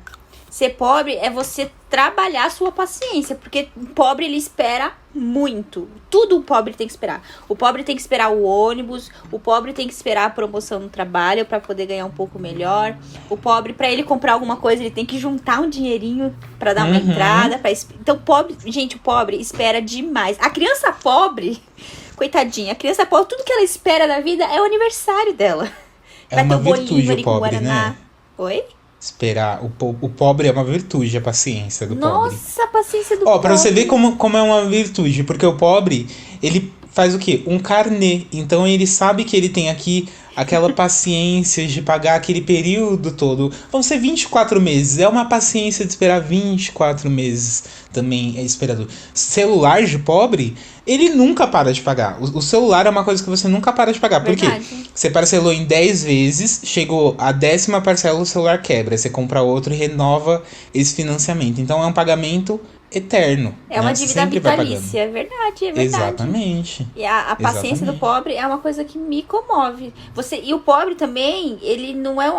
Ser pobre é você trabalhar a sua paciência, porque o pobre, ele espera muito. Tudo o pobre tem que esperar. O pobre tem que esperar o ônibus, o pobre tem que esperar a promoção no trabalho pra poder ganhar um pouco melhor. O pobre, pra ele comprar alguma coisa, ele tem que juntar um dinheirinho pra dar uma entrada. Então, pobre, gente, o pobre espera demais. A criança pobre, coitadinha, a criança pobre, tudo que ela espera da vida é o aniversário dela. É uma ter o virtude Bolívar o com pobre, Guaraná. né? Oi? Esperar. O pobre é uma virtude, a paciência do pobre. Nossa, a paciência do Ó, pobre. pra você ver como é uma virtude, porque o pobre, ele faz o quê? Um carnê. Então ele sabe que ele tem aqui aquela paciência de pagar aquele período todo. Vão ser 24 meses. É uma paciência de esperar 24 meses também é esperador. Celular de pobre, ele nunca para de pagar. O celular é uma coisa que você nunca para de pagar. Por quê? Verdade. Você parcelou em 10 vezes, chegou a 10ª parcela, o celular quebra. Aí você compra outro e renova esse financiamento. Então é um pagamento eterno. É uma né? Você dívida sempre vai vitalícia, é verdade, é verdade. Exatamente. E a paciência Exatamente. do pobre é uma coisa que me comove. E o pobre também, ele não é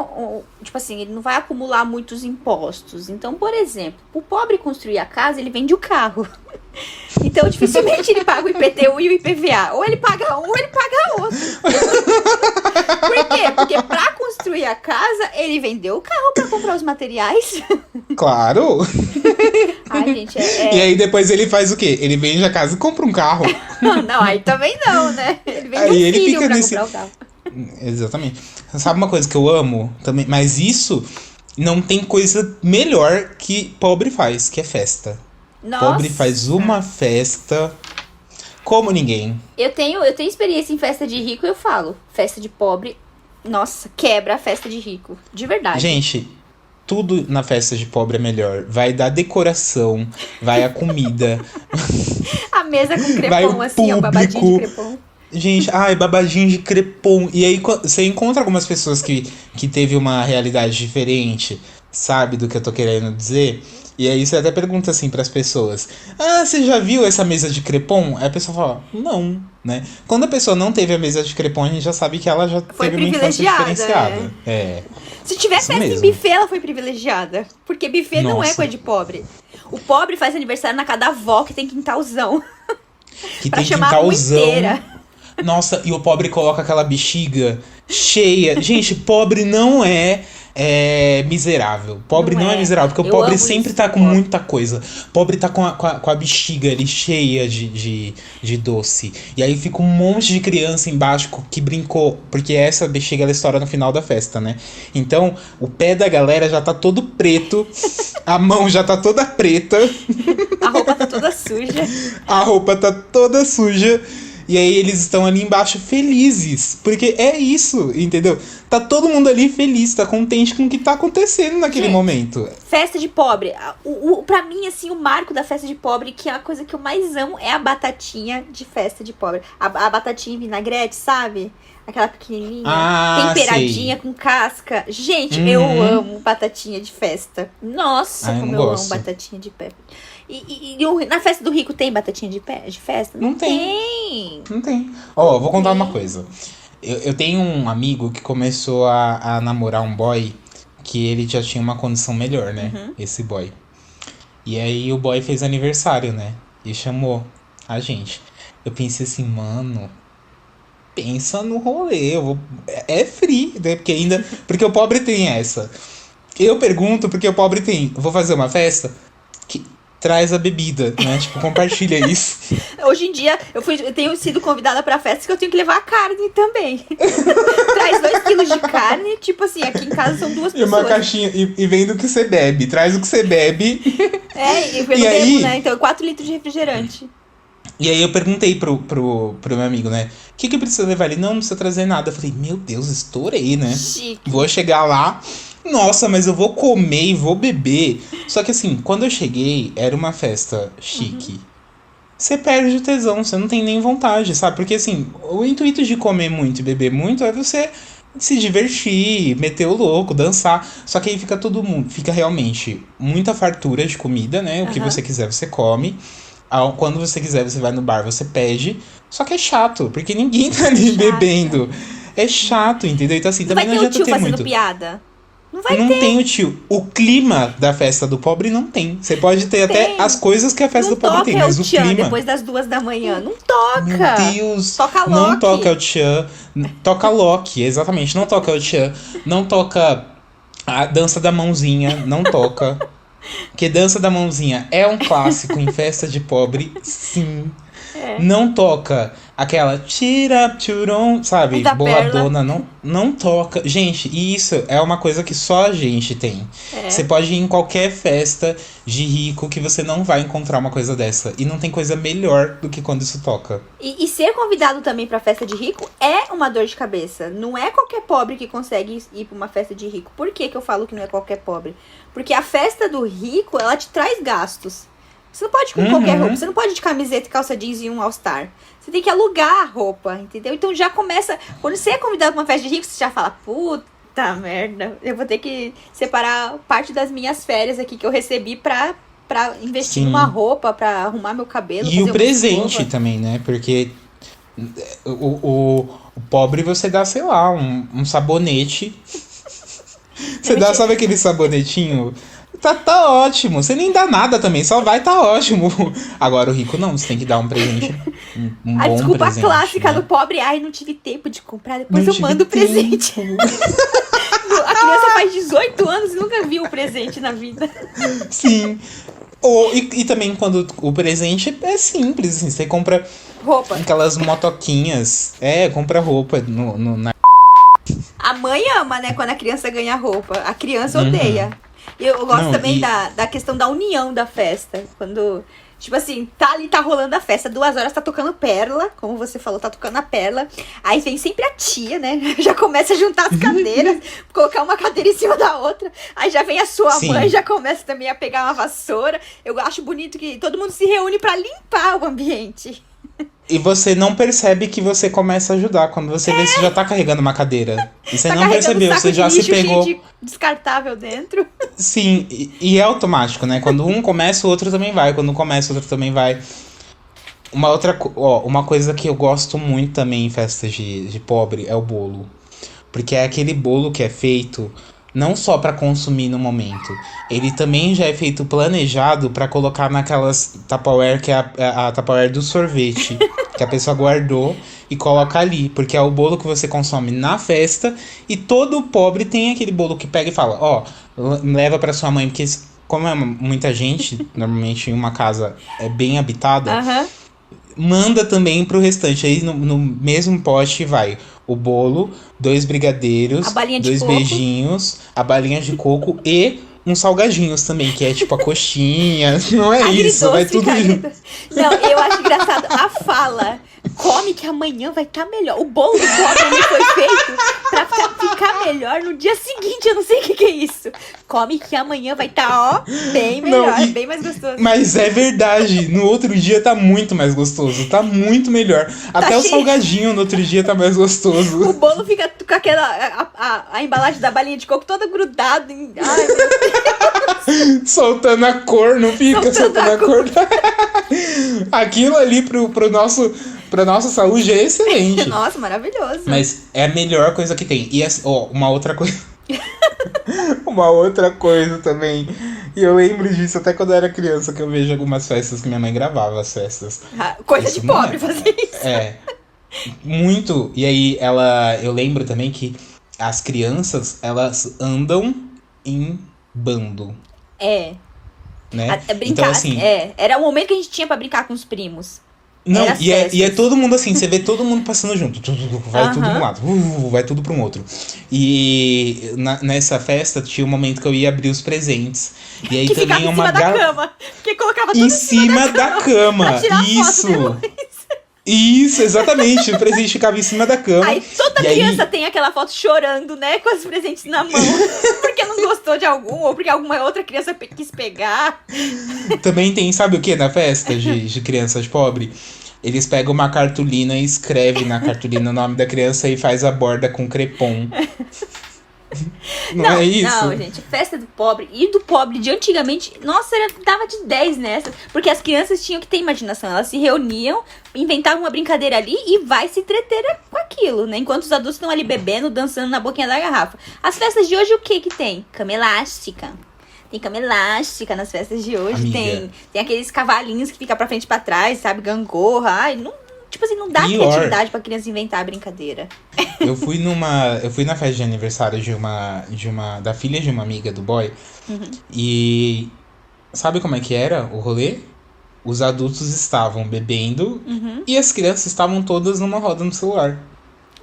tipo assim, ele não vai acumular muitos impostos. Então, por exemplo, o pobre construir a casa, ele vende o carro. Então, dificilmente ele paga o IPTU e o IPVA. Ou ele paga um, ou ele paga outro. Por quê? Porque pra construir a casa, ele vendeu o carro pra comprar os materiais. Claro! Ai, gente, E aí depois ele faz o quê? Ele vende a casa e compra um carro. Não, aí também não, né? Ele vende Aí um ele filho fica pra nesse- comprar o carro. Exatamente. Sabe uma coisa que eu amo também? Mas isso não tem coisa melhor que pobre faz, que é festa. Nossa. Pobre faz uma festa como ninguém. Eu tenho experiência em festa de rico e eu falo, festa de pobre Nossa, quebra a festa de rico. De verdade. Gente, tudo na festa de pobre é melhor. Vai da decoração, vai a comida, A mesa com vai crepom, o assim, ó, babadinho de público. crepom. Gente, babadinho de crepom. E aí você encontra algumas pessoas que teve uma realidade diferente, sabe do que eu tô querendo dizer? E aí você até pergunta assim pras pessoas: Ah, você já viu essa mesa de crepom? Aí a pessoa fala: Não, né? Quando a pessoa não teve a mesa de crepom, a gente já sabe que ela já Foi teve uma infância privilegiada, diferenciada. É. Se tiver Isso festa em mesmo. buffet, ela foi privilegiada. Porque buffet não é Nossa. coisa de pobre. O pobre faz aniversário na casa da avó, que tem quintalzão. Que Pra tem chamar a rua quintalzão. inteira. Nossa, e o pobre coloca aquela bexiga cheia. Gente, pobre não é miserável. Pobre Não não é é. miserável, porque o Eu pobre amo sempre isso tá do com pobre. muita coisa. Pobre tá com a bexiga ali cheia de doce. E aí fica um monte de criança embaixo que brincou, porque essa bexiga ela estoura no final da festa, né? Então, o pé da galera já tá todo preto, a mão já tá toda preta, A roupa tá toda suja. a roupa tá toda suja. E aí eles estão ali embaixo felizes. Porque é isso, entendeu? Tá todo mundo ali feliz, tá contente com o que tá acontecendo naquele Gente, momento. Festa de pobre. Pra mim, assim, o marco da festa de pobre, que é a coisa que eu mais amo, é a batatinha de festa de pobre. A batatinha em vinagrete, sabe? Aquela pequenininha, Ah, temperadinha sei. com casca. Gente, eu amo batatinha de festa. Nossa, Eu como não eu gosto. amo batatinha de pé. Na festa do rico tem batatinha de festa? Não tem. tem. Não tem. Ó, vou contar uma coisa. Eu tenho um amigo que começou a namorar um boy que ele já tinha uma condição melhor, né? Esse boy. E aí o boy fez aniversário, né? E chamou a gente. Eu pensei assim, mano, pensa no rolê. É free, né? Porque o pobre tem essa. Eu pergunto porque o pobre tem. Vou fazer uma festa que traz a bebida, né? Tipo, compartilha isso. Hoje em dia, eu tenho sido convidada pra festas que eu tenho que levar carne também. Traz 2 quilos de carne, tipo assim, aqui em casa são 2 E uma pessoas. caixinha, e vem do que você bebe. Traz o que você bebe. É, eu E bebo, aí? né? Então, 4 litros de refrigerante. E aí eu perguntei pro meu amigo, né? O que precisa levar? Ele, não precisa trazer nada. Eu falei, meu Deus, estourei, né? Chique. Vou chegar lá. Nossa, mas eu vou comer e vou beber. Só que assim, quando eu cheguei, era uma festa chique. Você perde o tesão, você não tem nem vontade, sabe? Porque assim, o intuito de comer muito e beber muito é você se divertir, meter o louco, dançar. Só que aí fica todo mundo, fica realmente muita fartura de comida, né? O que você quiser, você come. Quando você quiser, você vai no bar, você pede. Só que é chato, porque ninguém tá ali Chato. bebendo. É chato, entendeu? Então assim, Não vai também não ter o adianta tio ter fazendo muito. piada. Não vai Não ter. tem o tio. O clima da festa do pobre não tem. Você pode ter até Tem. as coisas que a festa Não do pobre toca tem, mas o o tchan clima. depois das 2 da manhã. Não toca. Meu Deus. Toca Não Loki. toca o tchan. Toca Loki, exatamente. Não toca o tchan. Não toca a dança da mãozinha. Não toca. Porque dança da mãozinha é um clássico em festa de pobre, sim. Não toca aquela tira, turon, sabe? Da Boladona, não toca. Gente, e isso é uma coisa que só a gente tem. Você pode ir em qualquer festa de rico que você não vai encontrar uma coisa dessa. E não tem coisa melhor do que quando isso toca. E ser convidado também pra festa de rico é uma dor de cabeça. Não é qualquer pobre que consegue ir pra uma festa de rico. Por que eu falo que não é qualquer pobre? Porque a festa do rico, ela te traz gastos. Você não pode ir com qualquer roupa. Você não pode ir de camiseta e calça jeans e um All-Star. Você tem que alugar a roupa, entendeu? Então já começa... Quando você é convidado pra uma festa de rico, você já fala... Puta merda. Eu vou ter que separar parte das minhas férias aqui que eu recebi pra investir Sim. numa roupa, pra arrumar meu cabelo. E fazer o uma presente escova. também, né? Porque o pobre você dá, sei lá, um sabonete. Você dá, sabe aquele sabonetinho? Tá ótimo. Você nem dá nada também, só vai, tá ótimo. Agora o rico não, você tem que dar um presente. Um A bom desculpa presente, clássica né? do pobre, ai, não tive tempo de comprar, depois Não eu tive mando o presente. tempo. A criança faz 18 anos e nunca viu o presente na vida. Sim. E também quando o presente é simples, assim, você compra Roupa. aquelas motoquinhas. Compra roupa na. A mãe ama, né, quando a criança ganha roupa. A criança odeia. E eu gosto Não, também e- da questão da união da festa. Quando Tipo assim, tá ali, tá rolando a festa, 2 horas tá tocando Pérola, como você falou, tá tocando a Pérola. Aí vem sempre a tia, né? Já começa a juntar as cadeiras, colocar uma cadeira em cima da outra. Aí já vem a sua Sim. mãe, já começa também a pegar uma vassoura. Eu acho bonito que todo mundo se reúne pra limpar o ambiente. E você não percebe que você começa a ajudar. Quando você vê, você já tá carregando uma cadeira. E você Tá não carregando percebeu, um saco você já de se lixo pegou. cheio de descartável dentro. Sim, e é automático, né? Quando um começa, o outro também vai. Quando um começa, o outro também vai. Uma coisa que eu gosto muito também em festas de pobre é o bolo. Porque é aquele bolo que é feito não só pra consumir no momento. Ele também já é feito planejado pra colocar naquelas Tupperware, que é a Tupperware do sorvete. Que a pessoa guardou e coloca ali. Porque é o bolo que você consome na festa. E todo pobre tem aquele bolo que pega e fala, ó, leva pra sua mãe. Porque como é muita gente, normalmente em uma casa é bem habitada, Aham. manda também pro restante. Aí no mesmo pote vai o bolo, 2 brigadeiros, A balinha de 2 coco. beijinhos, a balinha de coco e uns salgadinhos também, que é tipo a coxinha. Não é isso, vai tudo junto. Não, eu acho engraçado a fala. Come que amanhã vai estar melhor. O bolo do pobre foi feito pra ficar melhor no dia seguinte. Eu não sei o que é isso. Come que amanhã vai estar, ó, bem melhor, bem mais gostoso. Mas é verdade, no outro dia tá muito mais gostoso, tá muito melhor. Até o cheio. salgadinho no outro dia tá mais O gostoso. bolo fica com aquela. A embalagem da balinha de coco toda grudada. Ai, meu Deus. Soltando a cor, não fica soltando a cor. Aquilo ali pra nossa saúde é excelente. Nossa, maravilhoso. Mas é a melhor coisa que tem. E uma outra coisa. Uma outra coisa também. E eu lembro disso até quando eu era criança, que eu vejo algumas festas que minha mãe gravava as festas. Coisa Isso de não pobre é- fazer isso. É. Muito. E aí eu lembro também que as crianças, elas andam em bando, É. né? Brincar. Então, assim, Era o momento que a gente tinha pra brincar com os primos. não, Era e é festas. todo mundo assim, você vê todo mundo passando junto, vai tudo Aham. de um lado, vai tudo para um outro. E nessa festa tinha um momento que eu ia abrir os presentes. E aí Que ficava também em cima da cama. Porque colocava tudo em cima da cama. pra tirar Isso. foto depois. Isso, exatamente. O presente ficava em cima da cama. Aí toda E aí- criança tem aquela foto chorando, né? Com os presentes na mão. Porque não gostou de algum, ou porque alguma outra criança quis pegar. Também tem, sabe o que na festa de crianças pobres? Eles pegam uma cartolina e escrevem na cartolina o nome da criança e faz a borda com crepom. Não é isso? Não, gente, festa do pobre e do pobre de antigamente, nossa, dava de 10 nessa. Porque as crianças tinham que ter imaginação. Elas se reuniam, inventavam uma brincadeira ali e vai se entreter com aquilo, né? Enquanto os adultos estão ali bebendo, dançando na boquinha da garrafa. As festas de hoje, o que tem? Cama elástica. Tem cama elástica nas festas de hoje. Amiga. Tem aqueles cavalinhos que ficam pra frente e pra trás, sabe? Gangorra. Ai, não, tipo assim, não dá Pior. criatividade pra criança inventar a brincadeira. Eu fui na festa de aniversário da filha de uma amiga do boy. E sabe como é que era o rolê? Os adultos estavam bebendo e as crianças estavam todas numa roda no celular.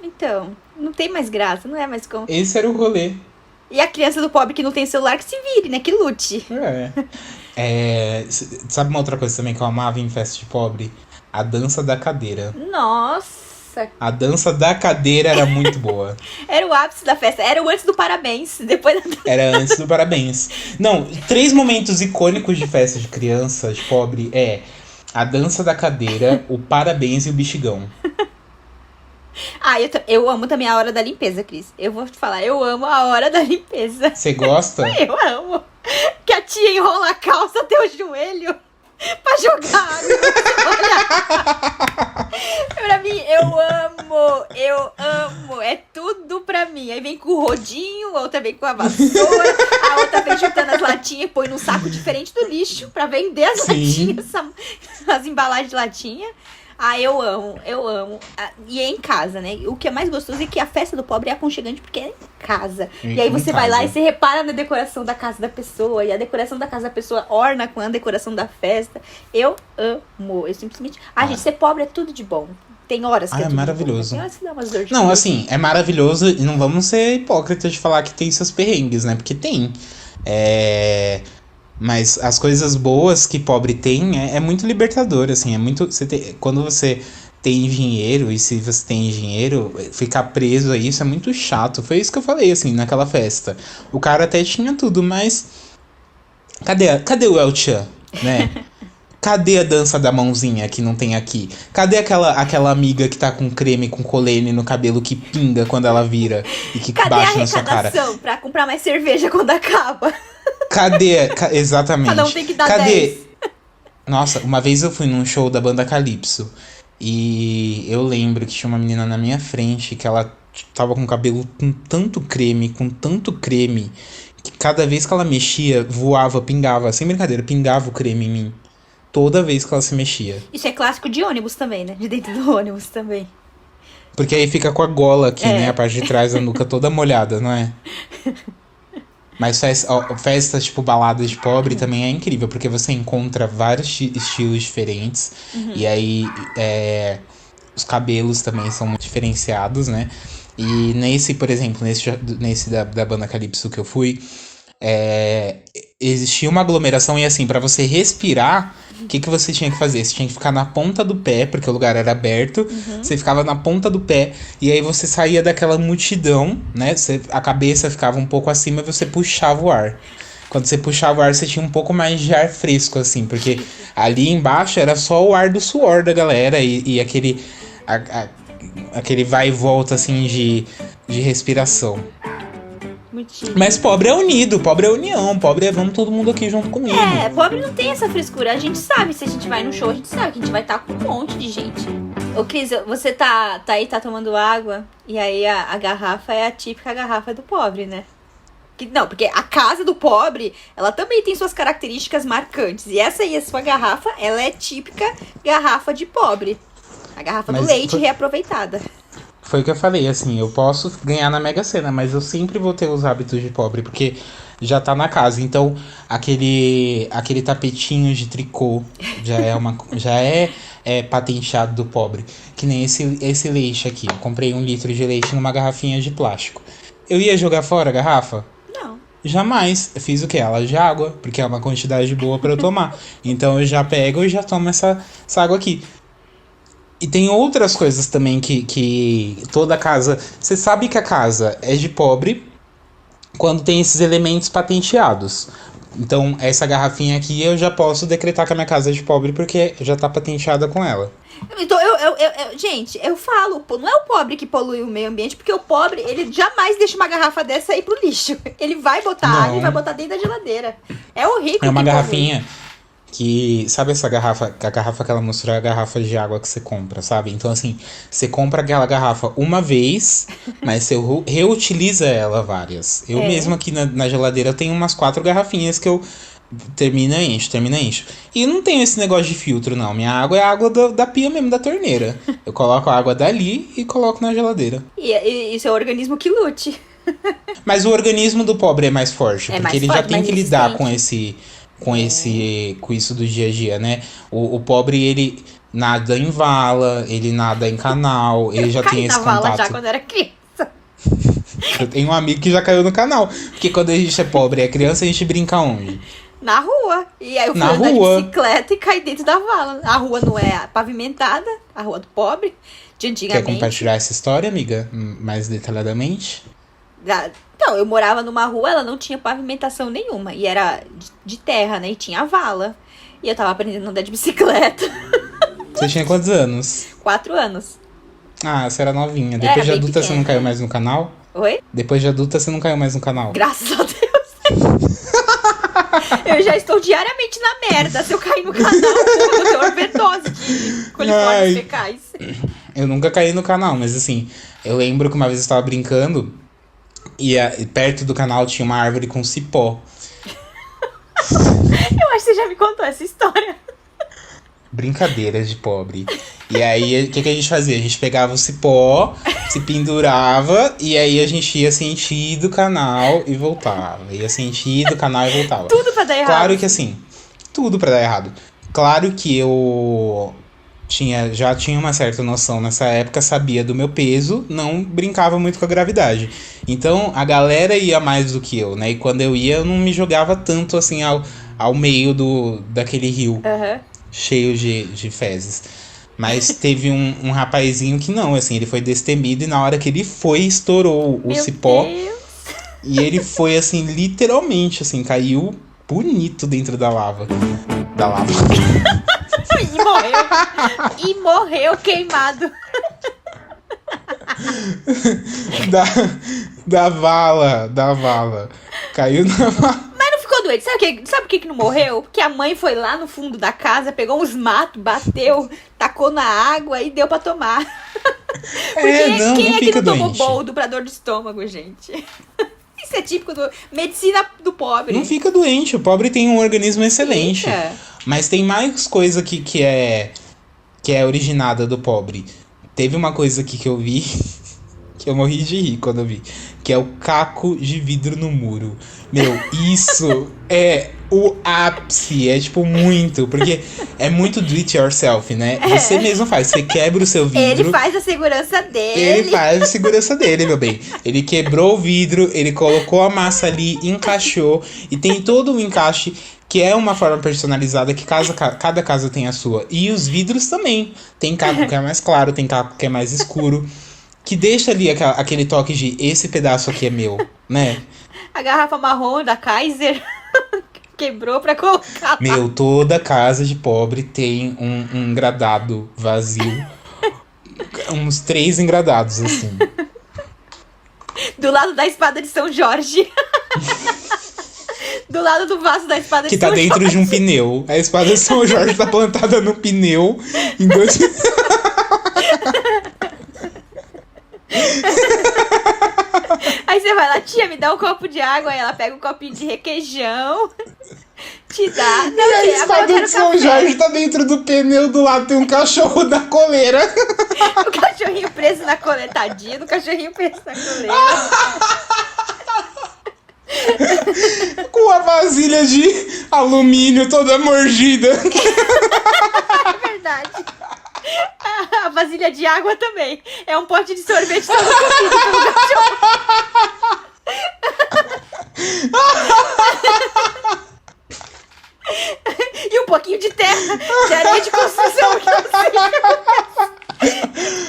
Então, não tem mais graça, não é mais como... Esse era o rolê. E a criança do pobre que não tem celular, que se vire, né? Que lute. Sabe uma outra coisa também que eu amava em festa de pobre? A dança da cadeira. Nossa, A dança da cadeira era muito boa. era o ápice da festa. Era o antes do parabéns. Depois da... Era antes do parabéns. Não, 3 momentos icônicos de festa de criança, de pobre, é a dança da cadeira, o parabéns e o bexigão. Ah, eu amo também a hora da limpeza, Cris. Eu vou te falar, eu amo a hora da limpeza. Você gosta? Eu amo. Que a tia enrola a calça até o joelho pra jogar água. Olha. Pra mim, eu amo. É tudo pra mim. Aí vem com o rodinho, a outra vem com a vassoura, a outra vem juntando as latinhas, põe num saco diferente do lixo pra vender as Sim. latinhas, as embalagens de latinha. Ah, eu amo. E é em casa, né? O que é mais gostoso é que a festa do pobre é aconchegante porque é em casa. E aí Em você vai lá casa. e você repara na decoração da casa da pessoa. E a decoração da casa da pessoa orna com a decoração da festa. Eu amo. Eu simplesmente... gente, ser pobre é tudo de bom. Tem horas que É tudo de maravilhoso. bom, né? Tem horas que dá umas dor de Não, cabeça. assim, é maravilhoso e não vamos ser hipócritas de falar que tem seus perrengues, né? Porque tem. Mas as coisas boas que pobre tem é muito libertador, assim, é muito. Quando você tem dinheiro, e se você tem dinheiro, ficar preso a isso é muito chato. Foi isso que eu falei, assim, naquela festa. O cara até tinha tudo, mas. Cadê o El Chan, né? Cadê a dança da mãozinha que não tem aqui? Cadê aquela amiga que tá com creme, com colene no cabelo que pinga quando ela vira e que bate na sua cara? Cadê a arrecadação pra comprar mais cerveja quando acaba? Exatamente. Cada um tem que dar 10. Nossa, uma vez eu fui num show da banda Calypso e eu lembro que tinha uma menina na minha frente que ela tava com o cabelo com tanto creme, que cada vez que ela mexia, voava, pingava, sem brincadeira, pingava o creme em mim. Toda vez que ela se mexia. Isso é clássico de ônibus também, né? De dentro do ônibus também. Porque aí fica com a gola aqui, né? A parte de trás da nuca toda molhada, não é? Mas festas, tipo, baladas de pobre também é incrível, porque você encontra vários estilos diferentes. E aí, os cabelos também são muito diferenciados, né? E nesse, por exemplo, nesse da banda Calypso que eu fui, existia uma aglomeração e assim, pra você respirar, o que você tinha que fazer? Você tinha que ficar na ponta do pé, porque o lugar era aberto. Você ficava na ponta do pé e aí você saía daquela multidão, né? A cabeça ficava um pouco acima e você puxava o ar. Quando você puxava o ar, você tinha um pouco mais de ar fresco, assim, porque ali embaixo era só o ar do suor da galera e aquele vai e volta, assim, de respiração. Mas pobre é unido, pobre é união, pobre é vamos todo mundo aqui junto comigo. Pobre não tem essa frescura. A gente sabe, se a gente vai no show, a gente sabe que a gente vai estar com um monte de gente. Ô Cris, você tá aí, tá tomando água, e aí a garrafa é a típica garrafa do pobre, né? Não, porque a casa do pobre, ela também tem suas características marcantes. E essa aí, a sua garrafa, ela é típica garrafa de pobre. A garrafa do leite reaproveitada. Foi o que eu falei, assim, eu posso ganhar na Mega Sena, mas eu sempre vou ter os hábitos de pobre, porque já tá na casa. Então, aquele tapetinho de tricô já é patenteado do pobre. Que nem esse leite aqui. Eu comprei 1 litro de leite numa garrafinha de plástico. Eu ia jogar fora a garrafa? Não. Jamais. Eu fiz o quê? Ela de água, porque é uma quantidade boa pra eu tomar. Então eu já pego e já tomo essa água aqui. E tem outras coisas também que toda casa... Você sabe que a casa é de pobre quando tem esses elementos patenteados. Então, essa garrafinha aqui eu já posso decretar que a minha casa é de pobre porque já tá patenteada com ela. Então, gente, eu falo, não é o pobre que polui o meio ambiente, porque o pobre, ele jamais deixa uma garrafa dessa aí pro lixo. Ele vai botar água e vai botar dentro da geladeira. É o rico que É uma polui. garrafinha... Que, sabe essa garrafa? A garrafa que ela mostrou é a garrafa de água que você compra, sabe? Então, assim, você compra aquela garrafa uma vez, mas você reutiliza ela várias. Eu mesmo aqui na geladeira tenho umas 4 garrafinhas que eu termina e encho. E não tenho esse negócio de filtro, não. Minha água é a água da pia mesmo, da torneira. Eu coloco a água dali e coloco na geladeira. E isso é o organismo que lute. Mas o organismo do pobre é mais forte, porque ele já tem que lidar com isso do dia a dia, né? O pobre, ele nada em vala, ele nada em canal, ele já tem esse contato. Eu caí na vala já quando era criança. Eu tenho um amigo que já caiu no canal. Porque quando a gente é pobre e é criança, a gente brinca onde? Na rua. E aí eu fui andar de bicicleta e caí dentro da vala. A rua não é pavimentada, a rua do pobre, de antigamente. Quer compartilhar essa história, amiga? Mais detalhadamente? Então, eu morava numa rua, ela não tinha pavimentação nenhuma. E era de terra, né? E tinha a vala. E eu tava aprendendo a andar de bicicleta. Você tinha quantos anos? 4 anos. Ah, você era novinha. Depois de adulta, pequena. Você não caiu mais no canal? Oi? Depois de adulta, você não caiu mais no canal? Graças a Deus. Eu já estou diariamente na merda. Se eu cair no canal, eu vou ter uma overdose de coliformes fecais. Eu nunca caí no canal, mas assim, eu lembro que uma vez eu estava brincando e perto do canal tinha uma árvore com cipó. Eu acho que você já me contou essa história. Brincadeiras de pobre. E aí, o que a gente fazia? A gente pegava o cipó, se pendurava, e aí a gente ia sentir do canal e voltava. Ia sentir do canal e voltava. Tudo pra dar errado. Claro que assim, tudo pra dar errado. Claro que eu já tinha uma certa noção nessa época, sabia do meu peso, não brincava muito com a gravidade. Então, a galera ia mais do que eu, né? E quando eu ia, eu não me jogava tanto assim ao meio daquele rio Aham. cheio de fezes. Mas teve um rapazinho que não, assim, ele foi destemido e na hora que ele foi, estourou o Meu cipó. Deus. E ele foi, assim, literalmente, assim, caiu bonito dentro da lava. Da lava. E morreu. E morreu queimado. Da vala. Caiu na vala. Mas não ficou doente. Sabe por que não morreu? Porque a mãe foi lá no fundo da casa, pegou uns matos, bateu, tacou na água e deu pra tomar. Porque não quem é que fica não tomou doente. boldo pra dor de estômago, gente? Isso é típico do medicina do pobre. Não fica doente, o pobre tem um organismo excelente. Fica. Mas tem mais coisa que é originada do pobre. Teve uma coisa aqui que eu vi, que eu morri de rir quando eu vi, que é o caco de vidro no muro. Meu, isso é o ápice, é tipo muito, porque é muito do it yourself, né? Você mesmo faz, você quebra o seu vidro. Ele faz a segurança dele. Ele faz a segurança dele, meu bem. Ele quebrou o vidro, ele colocou a massa ali, encaixou. E tem todo um encaixe que é uma forma personalizada que cada casa tem a sua. E os vidros também. Tem caco que é mais claro, tem caco que é mais escuro. Que deixa ali aquele toque de esse pedaço aqui é meu, né? A garrafa marrom da Kaiser quebrou pra colocar lá. Meu, toda casa de pobre tem um engradado vazio. Uns 3 engradados, assim. Do lado da espada de São Jorge. Do lado do vaso da espada Que de tá São dentro Jorge. de um pneu. A espada de São Jorge tá plantada no pneu. Em dois... Aí você vai lá, tia, me dá um copo de água. Aí ela pega um copinho de requeijão. Te dá. Não, E a tia, agora eu espada quero de São café. Jorge tá dentro do pneu, do lado tem um cachorro da coleira. O cachorrinho preso na coleira. Tadinho do cachorrinho preso na coleira. Com a vasilha de alumínio toda mordida. É verdade. A vasilha de água também. É um pote de sorvete todo comido pelo cachorro. E um pouquinho de terra, de areia de construção.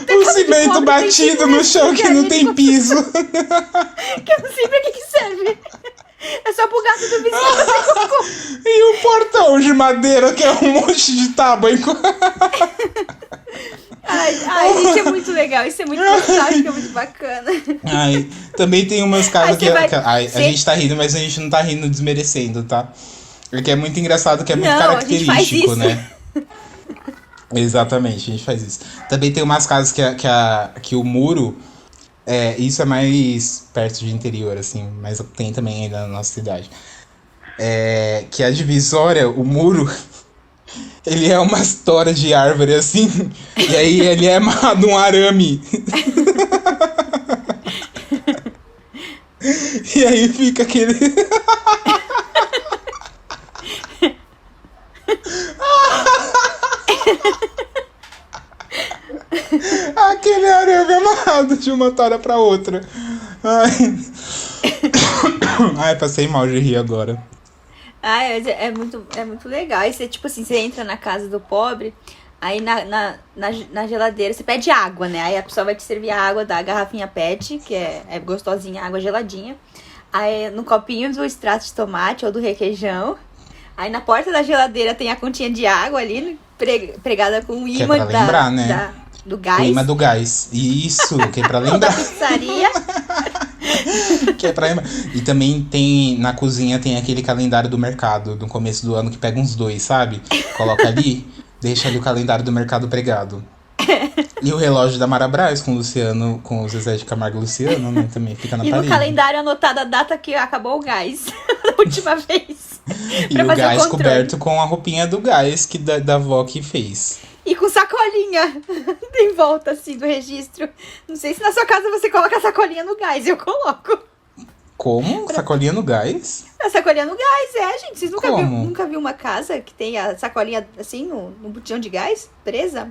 O cimento batido no chão que não tem piso. Que eu não sei pra que serve. É só pro gato do vizinho fazer cocô. E o portão de madeira que é um monte de tábua. Ai, gente, é muito legal. Isso é muito nostálgico, é muito bacana. Ai, também tem umas casas Aí você vai- a gente tá rindo, mas a gente não tá rindo desmerecendo, tá? Porque é muito engraçado, que é muito Não, a gente faz característico, isso. né? Exatamente, a gente faz isso. Também tem umas casas que o muro, isso é mais perto de interior, assim, mas tem também ainda na nossa cidade. Que a divisória, o muro, ele é uma tora de árvore, assim, e aí ele é amarrado um arame. E aí fica aquele... Aquele arame amarrado de uma tora pra outra. Ai, passei mal de rir agora. Ai, mas é muito legal. Aí você, tipo assim, você entra na casa do pobre, aí na geladeira você pede água, né? Aí a pessoa vai te servir a água da garrafinha PET, que é gostosinha, água geladinha. Aí no copinho do extrato de tomate ou do requeijão. Aí na porta da geladeira tem a continha de água ali, pregada com um Que é imã pra lembrar, né? do gás. O imã do gás. Isso, que é pra Ou da lembrar. pizzaria. Que é pra lembrar. E também tem, na cozinha, tem aquele calendário do mercado, no começo do ano, que pega uns 2, sabe? Coloca ali, deixa ali o calendário do mercado pregado. E o relógio da Mara Braz com o Luciano, com o Zezé de Camargo e Luciano, né? Também fica na E no parede. calendário anotada a data que acabou o gás. Na última vez. E Pra o fazer gás controle. coberto com a roupinha do gás que da avó que fez. E com sacolinha em volta, assim, do registro. Não sei se na sua casa você coloca a sacolinha no gás. Eu coloco. Como? Sacolinha no gás? A sacolinha no gás, gente. Vocês nunca Como? viu uma casa que tem a sacolinha, assim, no botijão de gás, presa?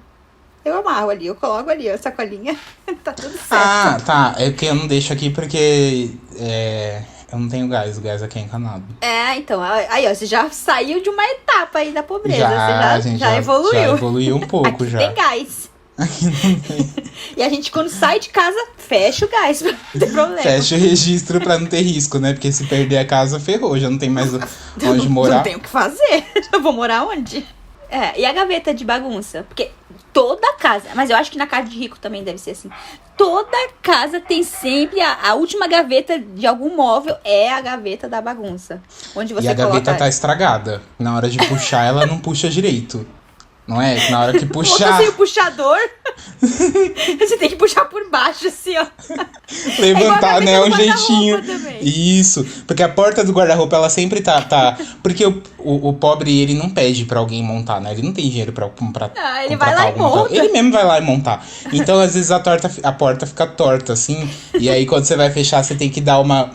Eu amarro ali, eu coloco ali a sacolinha. Tá tudo certo. Ah, tá. É porque eu não deixo aqui porque Eu não tenho gás, o gás aqui é encanado. Então, aí, ó, você já saiu de uma etapa aí da pobreza. Já, Você já evoluiu. Já evoluiu um pouco, Aqui já. tem gás. Aqui não tem. E a gente, quando sai de casa, fecha o gás pra não ter problema. Fecha o registro pra não ter risco, né? Porque se perder a casa, ferrou. Já não tem mais onde morar. Não tem o que fazer. Eu vou morar onde? E a gaveta de bagunça? Porque toda casa, mas eu acho que na casa de rico também deve ser assim. Toda casa tem sempre a última gaveta de algum móvel é a gaveta da bagunça. Onde você E a coloca... gaveta tá estragada. Na hora de puxar, ela não puxa direito. Não é? Na hora que puxar... Monta sem o puxador. Você tem que puxar por baixo, assim, ó. Levantar, né? Um do jeitinho. também. Isso. Porque a porta do guarda-roupa, ela sempre tá... Porque o pobre, ele não pede pra alguém montar, né? Ele não tem dinheiro pra comprar. Ele vai lá e monta. Ele mesmo vai lá e montar. Então, às vezes, a porta fica torta, assim. E aí, quando você vai fechar, você tem que dar uma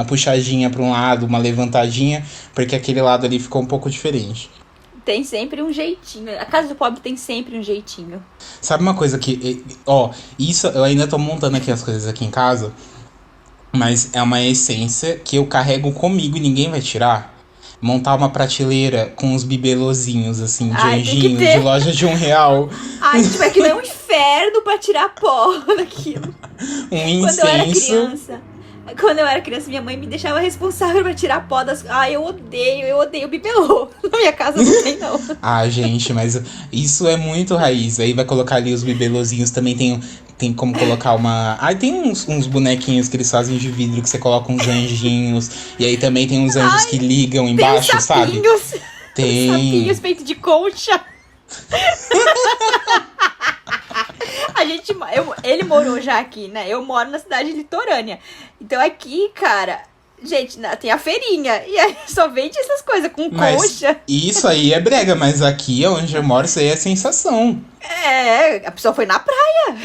puxadinha pra um lado, uma levantadinha. Porque aquele lado ali ficou um pouco diferente. Tem sempre um jeitinho. A casa do pobre tem sempre um jeitinho. Sabe uma coisa que... Ó, isso eu ainda tô montando aqui as coisas aqui em casa. Mas é uma essência que eu carrego comigo e ninguém vai tirar. Montar uma prateleira com uns bibelozinhos, assim, de anjinho, de loja de R$1. Ai, gente, vai que é um inferno pra tirar pó daquilo. Um incenso. Quando eu era criança, minha mãe me deixava responsável pra tirar pó das... eu odeio bibelô. Na minha casa não tem, não. Gente, mas isso é muito raiz. Aí vai colocar ali os bibelozinhos. Também tem como colocar uma... tem uns bonequinhos que eles fazem de vidro, que você coloca uns anjinhos. E aí também tem uns anjos que ligam embaixo, tem sabe? Tem. Sapinhos feito de concha. Ele morou já aqui, né? Eu moro na cidade litorânea. Então aqui, cara, gente, tem a feirinha. E aí só vende essas coisas com concha. Isso aí é brega, mas aqui onde eu moro, isso aí é sensação. A pessoa foi na praia.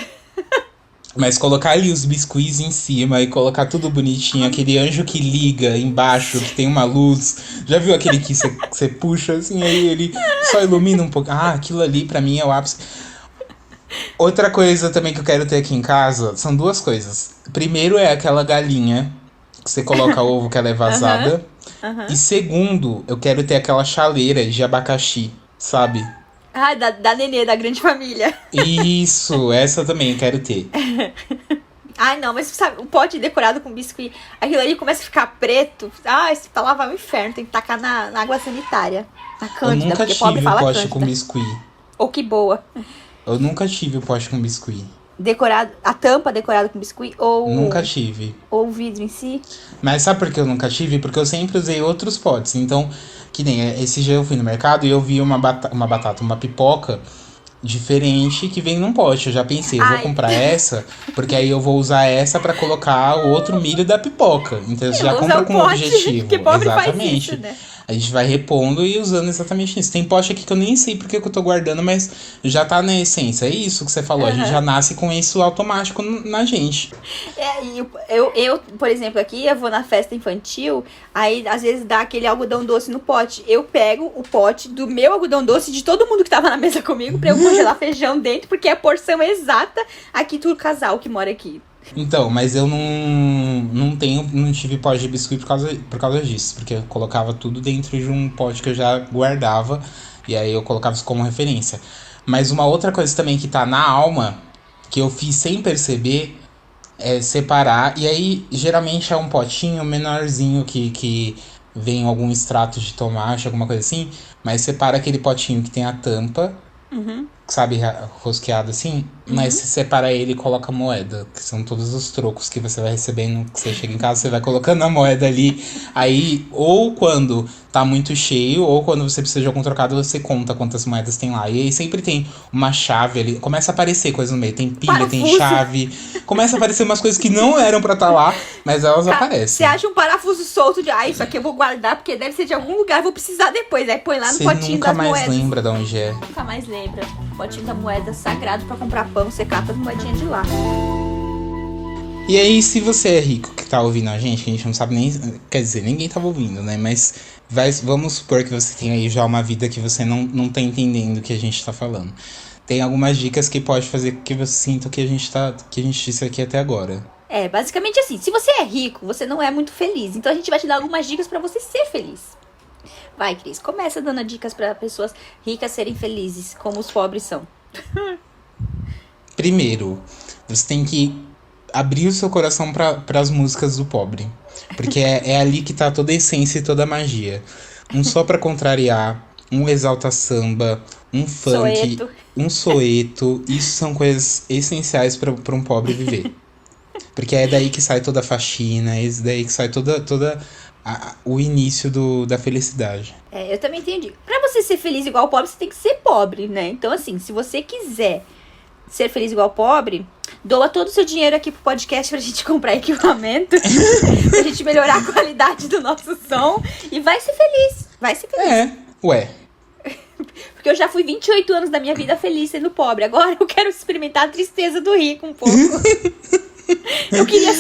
Mas colocar ali os biscuits em cima e colocar tudo bonitinho, aquele anjo que liga embaixo, que tem uma luz. Já viu aquele que você puxa assim, aí ele só ilumina um pouco? Aquilo ali pra mim é o ápice. Outra coisa também que eu quero ter aqui em casa são duas coisas. Primeiro é aquela galinha que você coloca ovo que ela é vazada. E segundo, eu quero ter aquela chaleira de abacaxi, sabe? Da Nenê, da grande família. Isso, essa também eu quero ter. Não, mas sabe, o pote decorado com biscuit, aquilo ali começa a ficar preto. Esse pra lavar é um inferno, tem que tacar na água sanitária. Na cândida, eu nunca porque pobre tive fala o pote cândida. com biscuit. Oh, que boa. Eu nunca tive o pote com biscuit. Decorado, a tampa decorada com biscuit ou... Nunca tive. Ou o vidro em si? Mas sabe por que eu nunca tive? Porque eu sempre usei outros potes. Então, que nem esse dia eu fui no mercado e eu vi uma pipoca diferente que vem num pote. Eu já pensei, eu vou comprar essa, porque aí eu vou usar essa pra colocar o outro milho da pipoca. Então você já compra com um objetivo. Que pobre Exatamente. faz isso, né? A gente vai repondo e usando exatamente isso. Tem pote aqui que eu nem sei porque que eu tô guardando, mas já tá na essência. É isso que você falou. A gente já nasce com isso automático na gente. Eu, por exemplo, aqui eu vou na festa infantil, aí às vezes dá aquele algodão doce no pote. Eu pego o pote do meu algodão doce de todo mundo que tava na mesa comigo pra eu congelar feijão dentro, porque é a porção exata aqui do casal que mora aqui. Então, mas eu não tive pote de biscuit por causa disso. Porque eu colocava tudo dentro de um pote que eu já guardava. E aí eu colocava isso como referência. Mas uma outra coisa também que tá na alma, que eu fiz sem perceber, é separar. E aí, geralmente é um potinho menorzinho que vem algum extrato de tomate, alguma coisa assim. Mas separa aquele potinho que tem a tampa. Sabe, rosqueado assim, mas você separa ele e coloca moeda, que são todos os trocos que você vai recebendo, que você chega em casa, você vai colocando a moeda ali, aí, ou quando tá muito cheio, ou quando você precisa de algum trocado, você conta quantas moedas tem lá, e aí sempre tem uma chave ali, começa a aparecer coisa no meio, tem pilha, tem chave, começa a aparecer umas coisas que não eram pra estar lá, mas elas aparecem. Você acha um parafuso solto de, isso aqui eu vou guardar, porque deve ser de algum lugar, vou precisar depois, aí põe lá no potinho das moedas. Você nunca mais lembra de onde é. Nunca mais lembra. Potinho da moeda sagrado pra comprar pão, você cata as moedinhas de lá. E aí, se você é rico que tá ouvindo a gente não sabe nem... Quer dizer, ninguém tava ouvindo, né? Mas vamos supor que você tem aí já uma vida que você não tá entendendo o que a gente tá falando. Tem algumas dicas que pode fazer com que você sinta o que a gente disse aqui até agora. Basicamente assim, se você é rico, você não é muito feliz. Então a gente vai te dar algumas dicas pra você ser feliz. Vai, Cris, começa dando dicas pra pessoas ricas serem felizes, como os pobres são. Primeiro, você tem que abrir o seu coração para as músicas do pobre. Porque é ali que tá toda a essência e toda a magia. Um Só Pra Contrariar, um Exalta Samba, um funk, Soeto. um soeto. Isso são coisas essenciais para um pobre viver. Porque é daí que sai toda a faxina, é daí que sai toda o início da felicidade. Eu também entendi. Pra você ser feliz igual pobre, você tem que ser pobre, né? Então, assim, se você quiser ser feliz igual pobre, doa todo o seu dinheiro aqui pro podcast pra gente comprar equipamento, pra gente melhorar a qualidade do nosso som e vai ser feliz. Vai ser feliz. Ué. Porque eu já fui 28 anos da minha vida feliz sendo pobre. Agora eu quero experimentar a tristeza do rico um pouco. Eu queria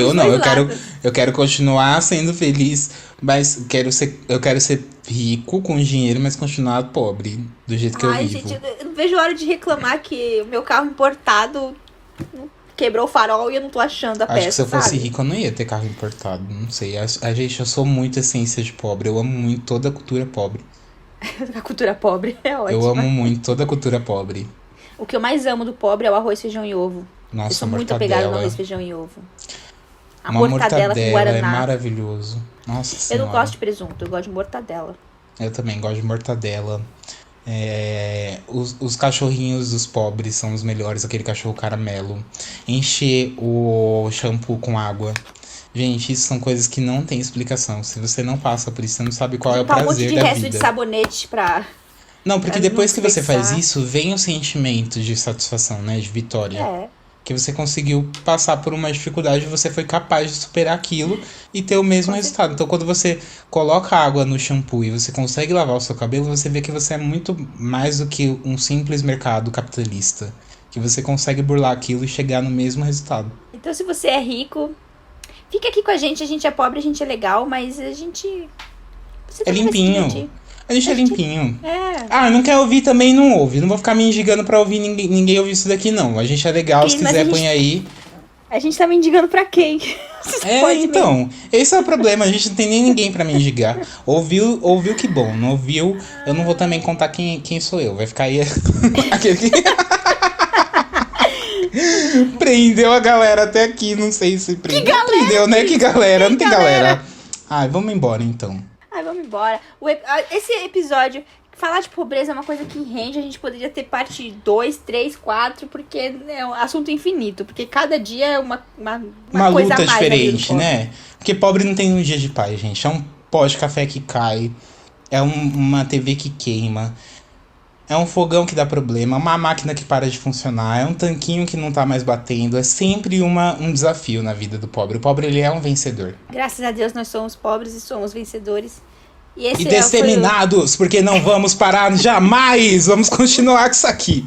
eu não, dois lados. eu quero continuar sendo feliz, mas eu quero ser rico com dinheiro, mas continuar pobre, do jeito que eu vivo. Gente, eu não vejo hora de reclamar que o meu carro importado quebrou o farol e eu não tô achando a peça, Acho que se eu fosse sabe? rico, eu não ia ter carro importado, não sei. Gente, eu sou muito essência de pobre, eu amo muito toda a cultura pobre. A cultura pobre é ótima. Eu amo muito toda a cultura pobre. O que eu mais amo do pobre é o arroz, feijão e ovo. Nossa, Eu sou muito mortadela. apegada no arroz, feijão e ovo. A Uma mortadela com é guaraná. maravilhoso. Nossa Eu Senhora. não gosto de presunto, eu gosto de mortadela. Eu também gosto de mortadela. Os cachorrinhos dos pobres são os melhores, aquele cachorro caramelo. Encher o shampoo com água. Gente, isso são coisas que não tem explicação. Se você não passa por isso, você não sabe qual é o Juntar prazer um monte de da resto vida. de sabonete pra... Não, porque pra depois que você faz desperdiçar. isso, vem o sentimento de satisfação, né? De vitória. Que você conseguiu passar por uma dificuldade e você foi capaz de superar aquilo e ter o mesmo resultado. Então, quando você coloca água no shampoo e você consegue lavar o seu cabelo, você vê que você é muito mais do que um simples mercado capitalista. Que você consegue burlar aquilo e chegar no mesmo resultado. Então, se você é rico, fica aqui com a gente é pobre, a gente é legal, mas a gente... Você É também vai se limpinho. divertir. A gente é limpinho. É. Não quer ouvir também, não ouve. Não vou ficar me indigando pra ouvir ninguém ouvir isso daqui, não. A gente é legal, Cris, se mas quiser, a gente- põe aí. A gente tá mendigando pra quem? Então, esse é o problema, a gente não tem nem ninguém pra mendigar. Ouviu que bom, não ouviu, eu não vou também contar quem sou eu. Vai ficar aí aquele que... Prendeu a galera até aqui, não sei se prendeu. galera, Prendeu, né? Que galera, não tem galera? galera. Ai, vamos embora então. Ai, vamos embora. Esse episódio, falar de pobreza é uma coisa que rende. A gente poderia ter parte 2, 3, 4, porque é um assunto infinito. Porque cada dia é uma coisa Luta a mais na vida do diferente, pobre. né? Porque pobre não tem um dia de paz, gente. É um pó de café que cai, é uma TV que queima, é um fogão que dá problema, uma máquina que para de funcionar, é um tanquinho que não tá mais batendo. É sempre um desafio na vida do pobre. O pobre, ele é um vencedor. Graças a Deus nós somos pobres e somos vencedores. E esse E disseminados, porque não vamos parar jamais! Vamos continuar com isso aqui.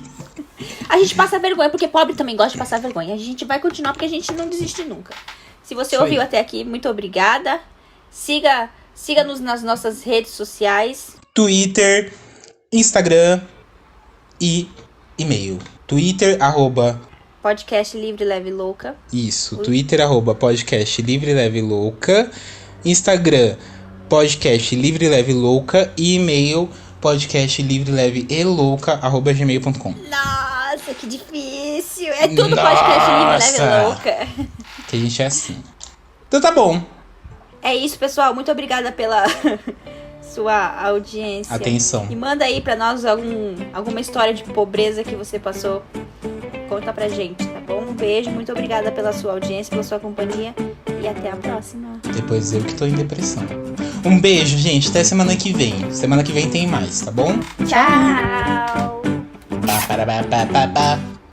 A gente passa vergonha, porque pobre também gosta de passar vergonha. A gente vai continuar porque a gente não desiste nunca. Se você Isso ouviu aí. até aqui, muito obrigada. Siga-nos nas nossas redes sociais. Twitter, Instagram e e-mail. Twitter, Podcast Livre Leve Louca. Isso, Twitter, podcast Livre Leve Louca. Instagram, podcast Livre Leve Louca. E e-mail, podcast Livre Leve e Louca, @gmail.com. Nossa, que difícil. É tudo podcast Livre Leve Louca. Que a gente é assim. Então tá bom. É isso, pessoal. Muito obrigada pela sua audiência. Atenção. E manda aí pra nós alguma história de pobreza que você passou. Conta pra gente, tá bom? Um beijo, muito obrigada pela sua audiência, pela sua companhia. E até a próxima. Depois eu que tô em depressão. Um beijo, gente. Até semana que vem. Semana que vem tem mais, tá bom? Tchau! Pá, pá.